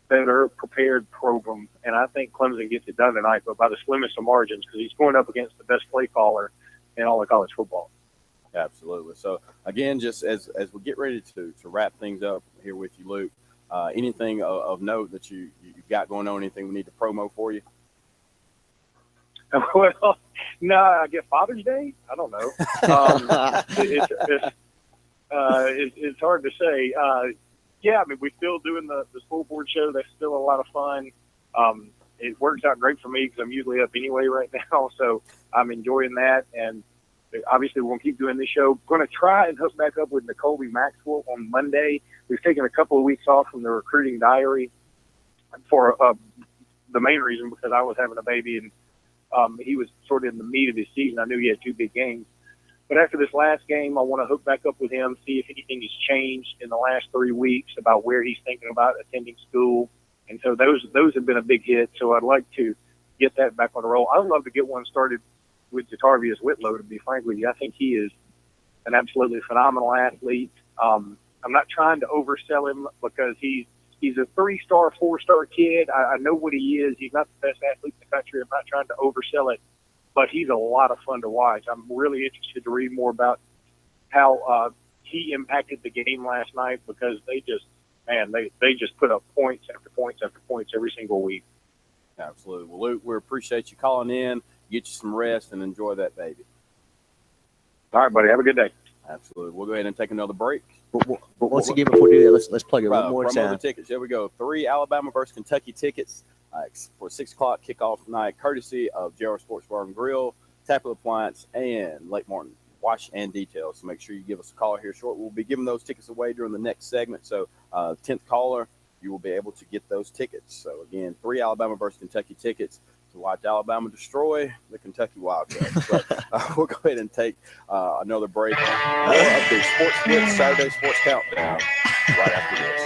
better prepared program. And I think Clemson gets it done tonight, but by the slimmest of margins because he's going up against the best play caller in all of college football. Absolutely. So, again, just as we get ready to wrap things up here with you, Luke, anything of note that you've got going on, anything we need to promo for you? Well, no, I guess Father's Day? I don't know. It's hard to say. Yeah, I mean, we're still doing the school board show. That's still a lot of fun. It works out great for me because I'm usually up anyway right now, so I'm enjoying that. And obviously, we're going to keep doing this show. Going to try and hook back up with Nicole Maxwell on Monday. We've taken a couple of weeks off from the recruiting diary for the main reason because I was having a baby and he was sort of in the meat of his season. I knew he had 2 big games. But after this last game, I want to hook back up with him, see if anything has changed in the last 3 weeks about where he's thinking about attending school. And so those have been a big hit. So I'd like to get that back on the roll. I'd love to get one started with Jatarvius Whitlow, to be frank with you. I think he is an absolutely phenomenal athlete. I'm not trying to oversell him because he's a 3-star, 4-star kid. I know what he is. He's not the best athlete in the country. I'm not trying to oversell it, but he's a lot of fun to watch. I'm really interested to read more about how he impacted the game last night because they just put up points after points after points every single week. Absolutely. Well, Luke, we appreciate you calling in. Get you some rest and enjoy that baby. All right, buddy. Have a good day. Absolutely. We'll go ahead and take another break. But once again, before we do that, let's plug it one more time. The tickets. Here we go. 3 Alabama versus Kentucky tickets for 6 o'clock kickoff tonight, courtesy of Gerald Sports Bar and Grill, Tapper Appliance, and Lake Martin Wash and Detail. So make sure you give us a call here short. We'll be giving those tickets away during the next segment. So 10th caller, you will be able to get those tickets. So again, 3 Alabama versus Kentucky tickets to watch Alabama destroy the Kentucky Wildcats. But we'll go ahead and take another break. More of the Sports Blitz Saturday Sports Countdown right after this.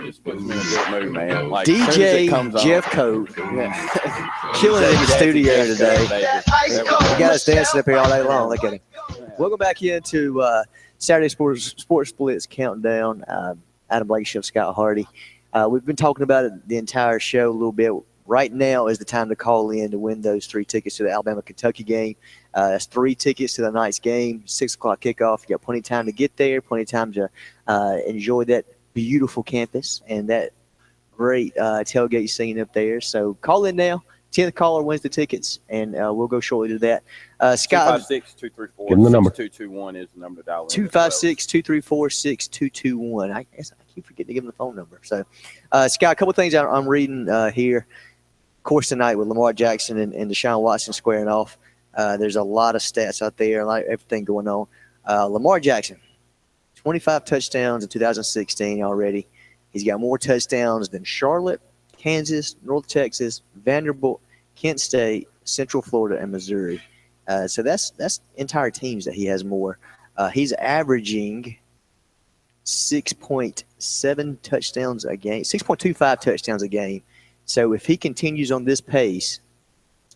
Just puts me in a good mood, man. Like, as soon as it DJ comes on- Jeff Coat, Yeah. killing it in the That's studio Jeff today. Coat, baby. You guys dancing up here all day long. Look at him. Welcome back into Saturday Sports Blitz Countdown. Adam Blake Show, Scott Hardy. We've been talking about it the entire show a little bit. Right now is the time to call in to win those 3 tickets to the Alabama-Kentucky game. That's 3 tickets to the night's game, 6 o'clock kickoff. You got plenty of time to get there, plenty of time to enjoy that beautiful campus and that great tailgate scene up there. So call in now. 10th caller wins the tickets, and we'll go shortly to that. Scott, 256-234. Give him the number. 6221 is the number to dial in. 256-234-6221. I guess I keep forgetting to give him the phone number. So, Scott, a couple of things I'm reading here. Of course, tonight with Lamar Jackson and Deshaun Watson squaring off, there's a lot of stats out there, everything going on. Lamar Jackson, 25 touchdowns in 2016 already. He's got more touchdowns than Charlotte, Kansas, North Texas, Vanderbilt, Kent State, Central Florida, and Missouri. So that's entire teams that he has more. He's averaging 6.7 touchdowns a game, 6.25 touchdowns a game. So if he continues on this pace,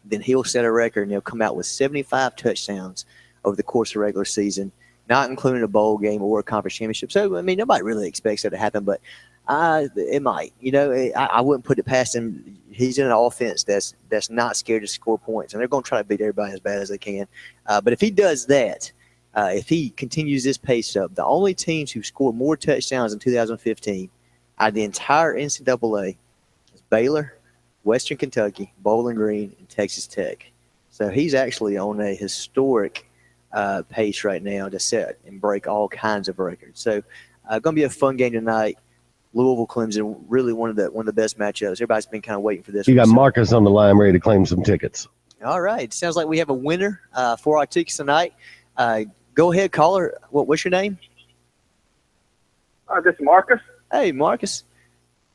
then he'll set a record and he'll come out with 75 touchdowns over the course of the regular season, not including a bowl game or a conference championship. So, I mean, nobody really expects that to happen, but it might. You know, I wouldn't put it past him. He's in an offense that's not scared to score points, and they're going to try to beat everybody as bad as they can. But if he does that, if he continues this pace up, the only teams who scored more touchdowns in 2015 out of the entire NCAA is Baylor, Western Kentucky, Bowling Green, and Texas Tech. So he's actually on a historic pace right now to set and break all kinds of records. So going to be a fun game tonight. Louisville, Clemson, really one of the best matchups. Everybody's been kind of waiting for this. You got Marcus on the line ready to claim some tickets. All right. Sounds like we have a winner for our tickets tonight. Go ahead, caller. What's your name? This is Marcus. Hey, Marcus.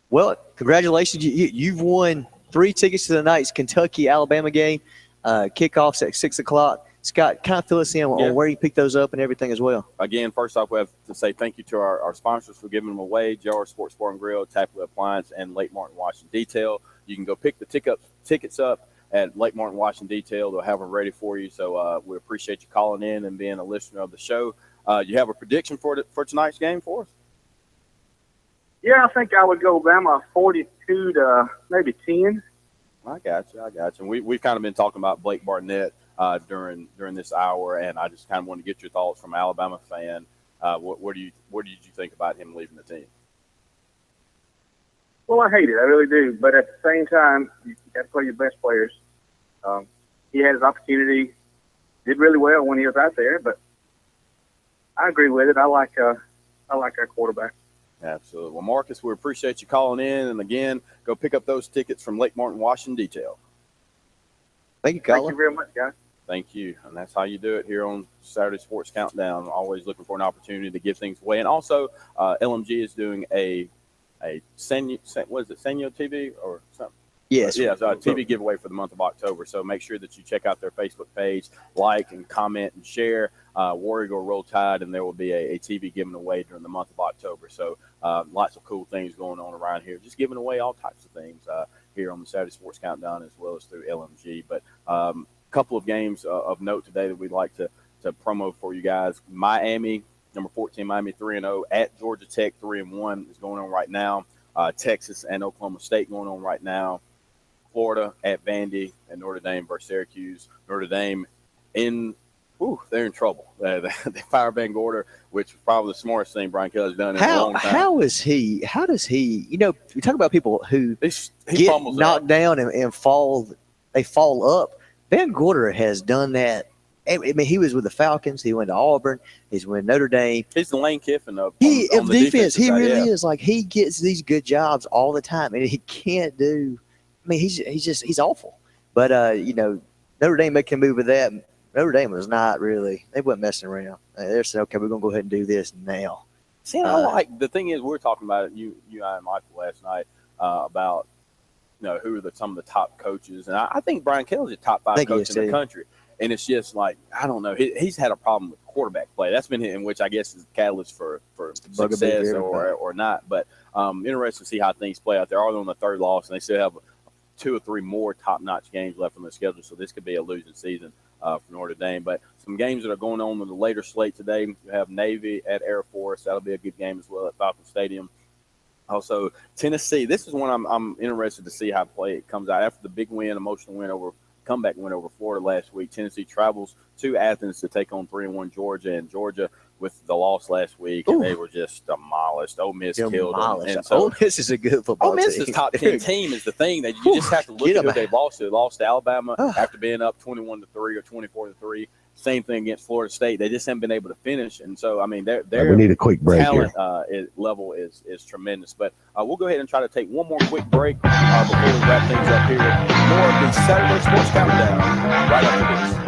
Well, congratulations. You've won 3 tickets to the night's Kentucky-Alabama game. Kickoffs at 6 o'clock. Scott, kind of fill us in on where you picked those up and everything as well. Again, first off, we have to say thank you to our sponsors for giving them away, JR Sports Bar and Grill, Tapley Appliance, and Lake Martin Washington Detail. You can go pick the tickets up at Lake Martin Washington Detail. They'll have them ready for you. So we appreciate you calling in and being a listener of the show. You have a prediction for tonight's game for us? Yeah, I think I would go Bama 42 to maybe 10. I got you. And we've kind of been talking about Blake Barnett during this hour, and I just kind of want to get your thoughts from an Alabama fan. What did you think about him leaving the team? Well, I hate it. I really do. But at the same time, you got to play your best players. He had his opportunity, did really well when he was out there, but I agree with it. I like our quarterback. Absolutely. Well, Marcus, we appreciate you calling in, and again, go pick up those tickets from Lake Martin Washington Detail. Thank you, caller. Thank you very much, guys. Thank you. And that's how you do it here on Saturday Sports Countdown. Always looking for an opportunity to give things away. And also, LMG is doing a Senyo TV or something? Yes. Yeah, so a TV giveaway for the month of October. So make sure that you check out their Facebook page, like and comment and share. Warrior or Roll Tide, and there will be a TV given away during the month of October. So lots of cool things going on around here. Just giving away all types of things here on the Saturday Sports Countdown as well as through LMG. But couple of games of note today that we'd like to promo for you guys. Miami, number 14, Miami 3-0 at Georgia Tech 3-1 is going on right now. Texas and Oklahoma State going on right now. Florida at Vandy and Notre Dame versus Syracuse. Notre Dame they're in trouble. They fired Van Gorder, which was probably the smartest thing Brian Kelly's done in a long time. How does he, we talk about people who get knocked down and fall up. Van Gorder has done that. I mean, he was with the Falcons. He went to Auburn. He's with Notre Dame. He's the Lane Kiffin of defense. He really is. Like, he gets these good jobs all the time, and he can't do. I mean, he's awful. But Notre Dame making a move with that. Notre Dame was not really. They weren't messing around. They're saying, okay, we're gonna go ahead and do this now. See, I like the thing is we were talking about it. You and I and Michael last night about who are some of the top coaches, and I think Brian Kelly's a top 5 coach in the country. And it's just like, I don't know. He's had a problem with quarterback play. That's been in which I guess is a catalyst for success or not. But interested to see how things play out. They're already on the third loss, and they still have 2 or 3 more top-notch games left on their schedule. So this could be a losing season for Notre Dame. But some games that are going on the later slate today. You have Navy at Air Force. That'll be a good game as well at Falcon Stadium. Also, Tennessee. This is one I'm interested to see how it comes out after the big win, emotional win comeback win over Florida last week. Tennessee travels to Athens to take on 3-1 Georgia, and Georgia with the loss last week, and they were just demolished. Ole Miss killed them. And so, Ole Miss is a good football team. Ole Miss is top 10 team is the thing that you just have to look at who they lost to. They lost to Alabama after being up 21-3 or 24-3. Same thing against Florida State. They just haven't been able to finish. And so, I mean, their we need a quick break talent level is tremendous. But we'll go ahead and try to take one more quick break before we wrap things up here. More of the Saturday Sports Countdown right after this.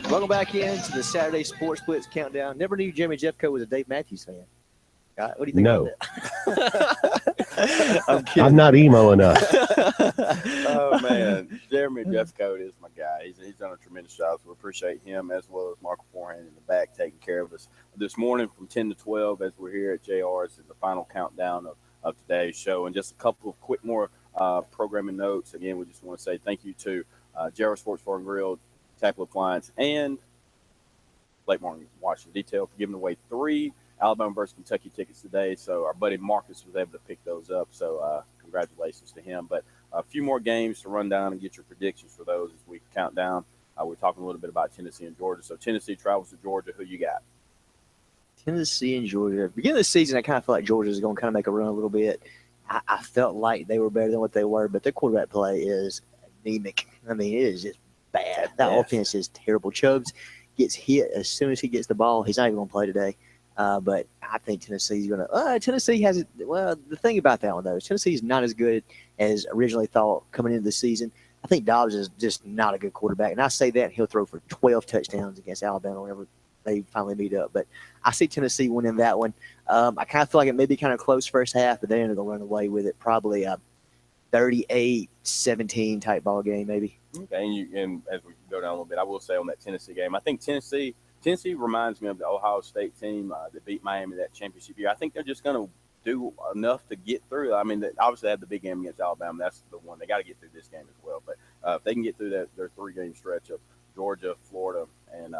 Welcome back into the Saturday Sports Blitz Countdown. Never knew Jimmy Jeffcoat was a Dave Matthews fan. What do you think about that? I'm kidding. I'm not emo enough. Oh, man. Jeremy Jeffcoat is my guy. He's done a tremendous job, so we appreciate him as well as Mark Forehand in the back taking care of us this morning from 10 to 12 as we're here at JR's in the final countdown of today's show. And just a couple of quick more programming notes. Again, we just want to say thank you to JR Sports Bar and Grill, Tackle Appliance, and Lake Martin Washington Detail for giving away 3 Alabama versus Kentucky tickets today. So our buddy Marcus was able to pick those up. So congratulations to him. But a few more games to run down and get your predictions for those as we count down. We're talking a little bit about Tennessee and Georgia. So Tennessee travels to Georgia. Who you got? Tennessee and Georgia. Beginning of the season, I kind of felt like Georgia was going to kind of make a run a little bit. I felt like they were better than what they were, but their quarterback play is anemic. I mean, it is just bad. That offense is terrible. Chubbs gets hit as soon as he gets the ball. He's not even going to play today. But I think Tennessee's going to Tennessee has – well, the thing about that one, though, is Tennessee is not as good as originally thought coming into the season. I think Dobbs is just not a good quarterback. And I say that, and he'll throw for 12 touchdowns against Alabama whenever they finally meet up. But I see Tennessee winning that one. I kind of feel like it may be kind of close first half, but they're going to run away with it. Probably a 38-17 type ball game maybe. Okay, and as we go down a little bit, I will say on that Tennessee game, I think Tennessee reminds me of the Ohio State team that beat Miami that championship year. I think they're just going to do enough to get through. I mean, obviously they had the big game against Alabama. That's the one. They got to get through this game as well. But if they can get through their 3-game stretch of Georgia, Florida, and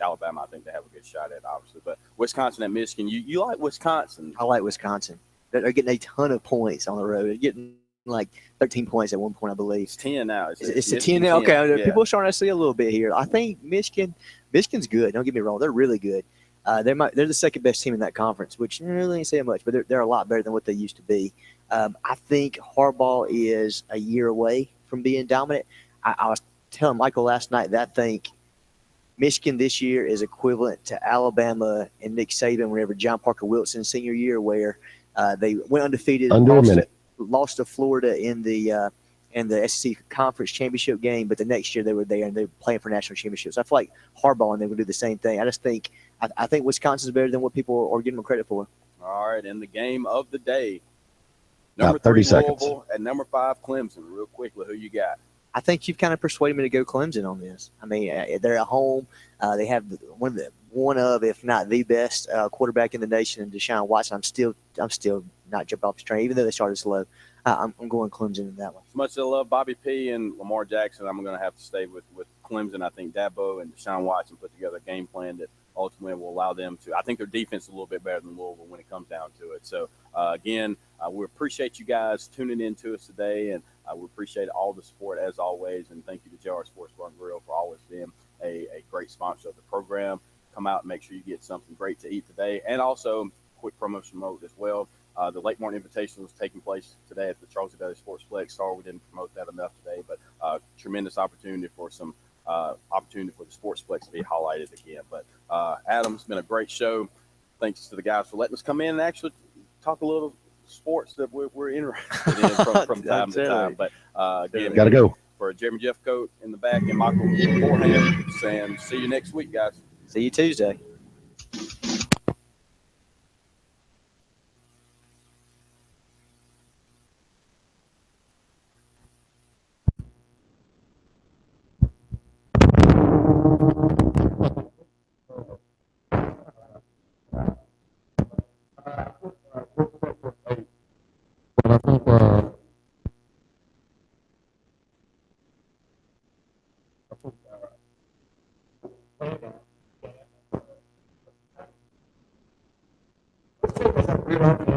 Alabama, I think they have a good shot at it, obviously. But Wisconsin and Michigan, you like Wisconsin. I like Wisconsin. They're getting a ton of points on the road. They're getting like 13 points at one point, I believe. It's 10 now. It's a 10 now. Okay, yeah. People are starting to see a little bit here. I think Michigan's good. Don't get me wrong. They're really good. They're the second best team in that conference, which really ain't saying much, but they're a lot better than what they used to be. I think Harbaugh is a year away from being dominant. I was telling Michael last night that I think Michigan this year is equivalent to Alabama and Nick Saban whenever John Parker Wilson's senior year, where they went undefeated, lost to Florida in the SEC Conference Championship game, but the next year they were there and they were playing for national championships. I feel like Harbaugh and they would do the same thing. I think Wisconsin's better than what people are giving them credit for. All right, and the game of the day, number 3 Louisville and number 5 Clemson. Real quickly, who you got? I think you've kind of persuaded me to go Clemson on this. I mean, they're at home. They have one of, if not the best quarterback in the nation, in Deshaun Watson. I'm still not jumping off the train, even though they started slow. I'm going Clemson in that one. As much as I love Bobby P. and Lamar Jackson, I'm going to have to stay with Clemson. I think Dabo and Deshaun Watson put together a game plan that ultimately will allow them to. I think their defense is a little bit better than Louisville when it comes down to it. So, again, we appreciate you guys tuning in to us today, and we appreciate all the support as always. And thank you to JR Sports Bar and Grill for always being a great sponsor of the program. Come out and make sure you get something great to eat today. And also, quick promotion mode as well. The Lake Martin Invitational was taking place today at the Charles Daily Sportsplex. Sorry we didn't promote that enough today, but tremendous opportunity for some opportunity for the Sportsplex to be highlighted again. But Adam, it's been a great show. Thanks to the guys for letting us come in and actually talk a little sports that we're interested in from time to time. But again, gotta go. For Jeremy Jeffcoat in the back and Michael beforehand, saying see you next week, guys. See you Tuesday. I think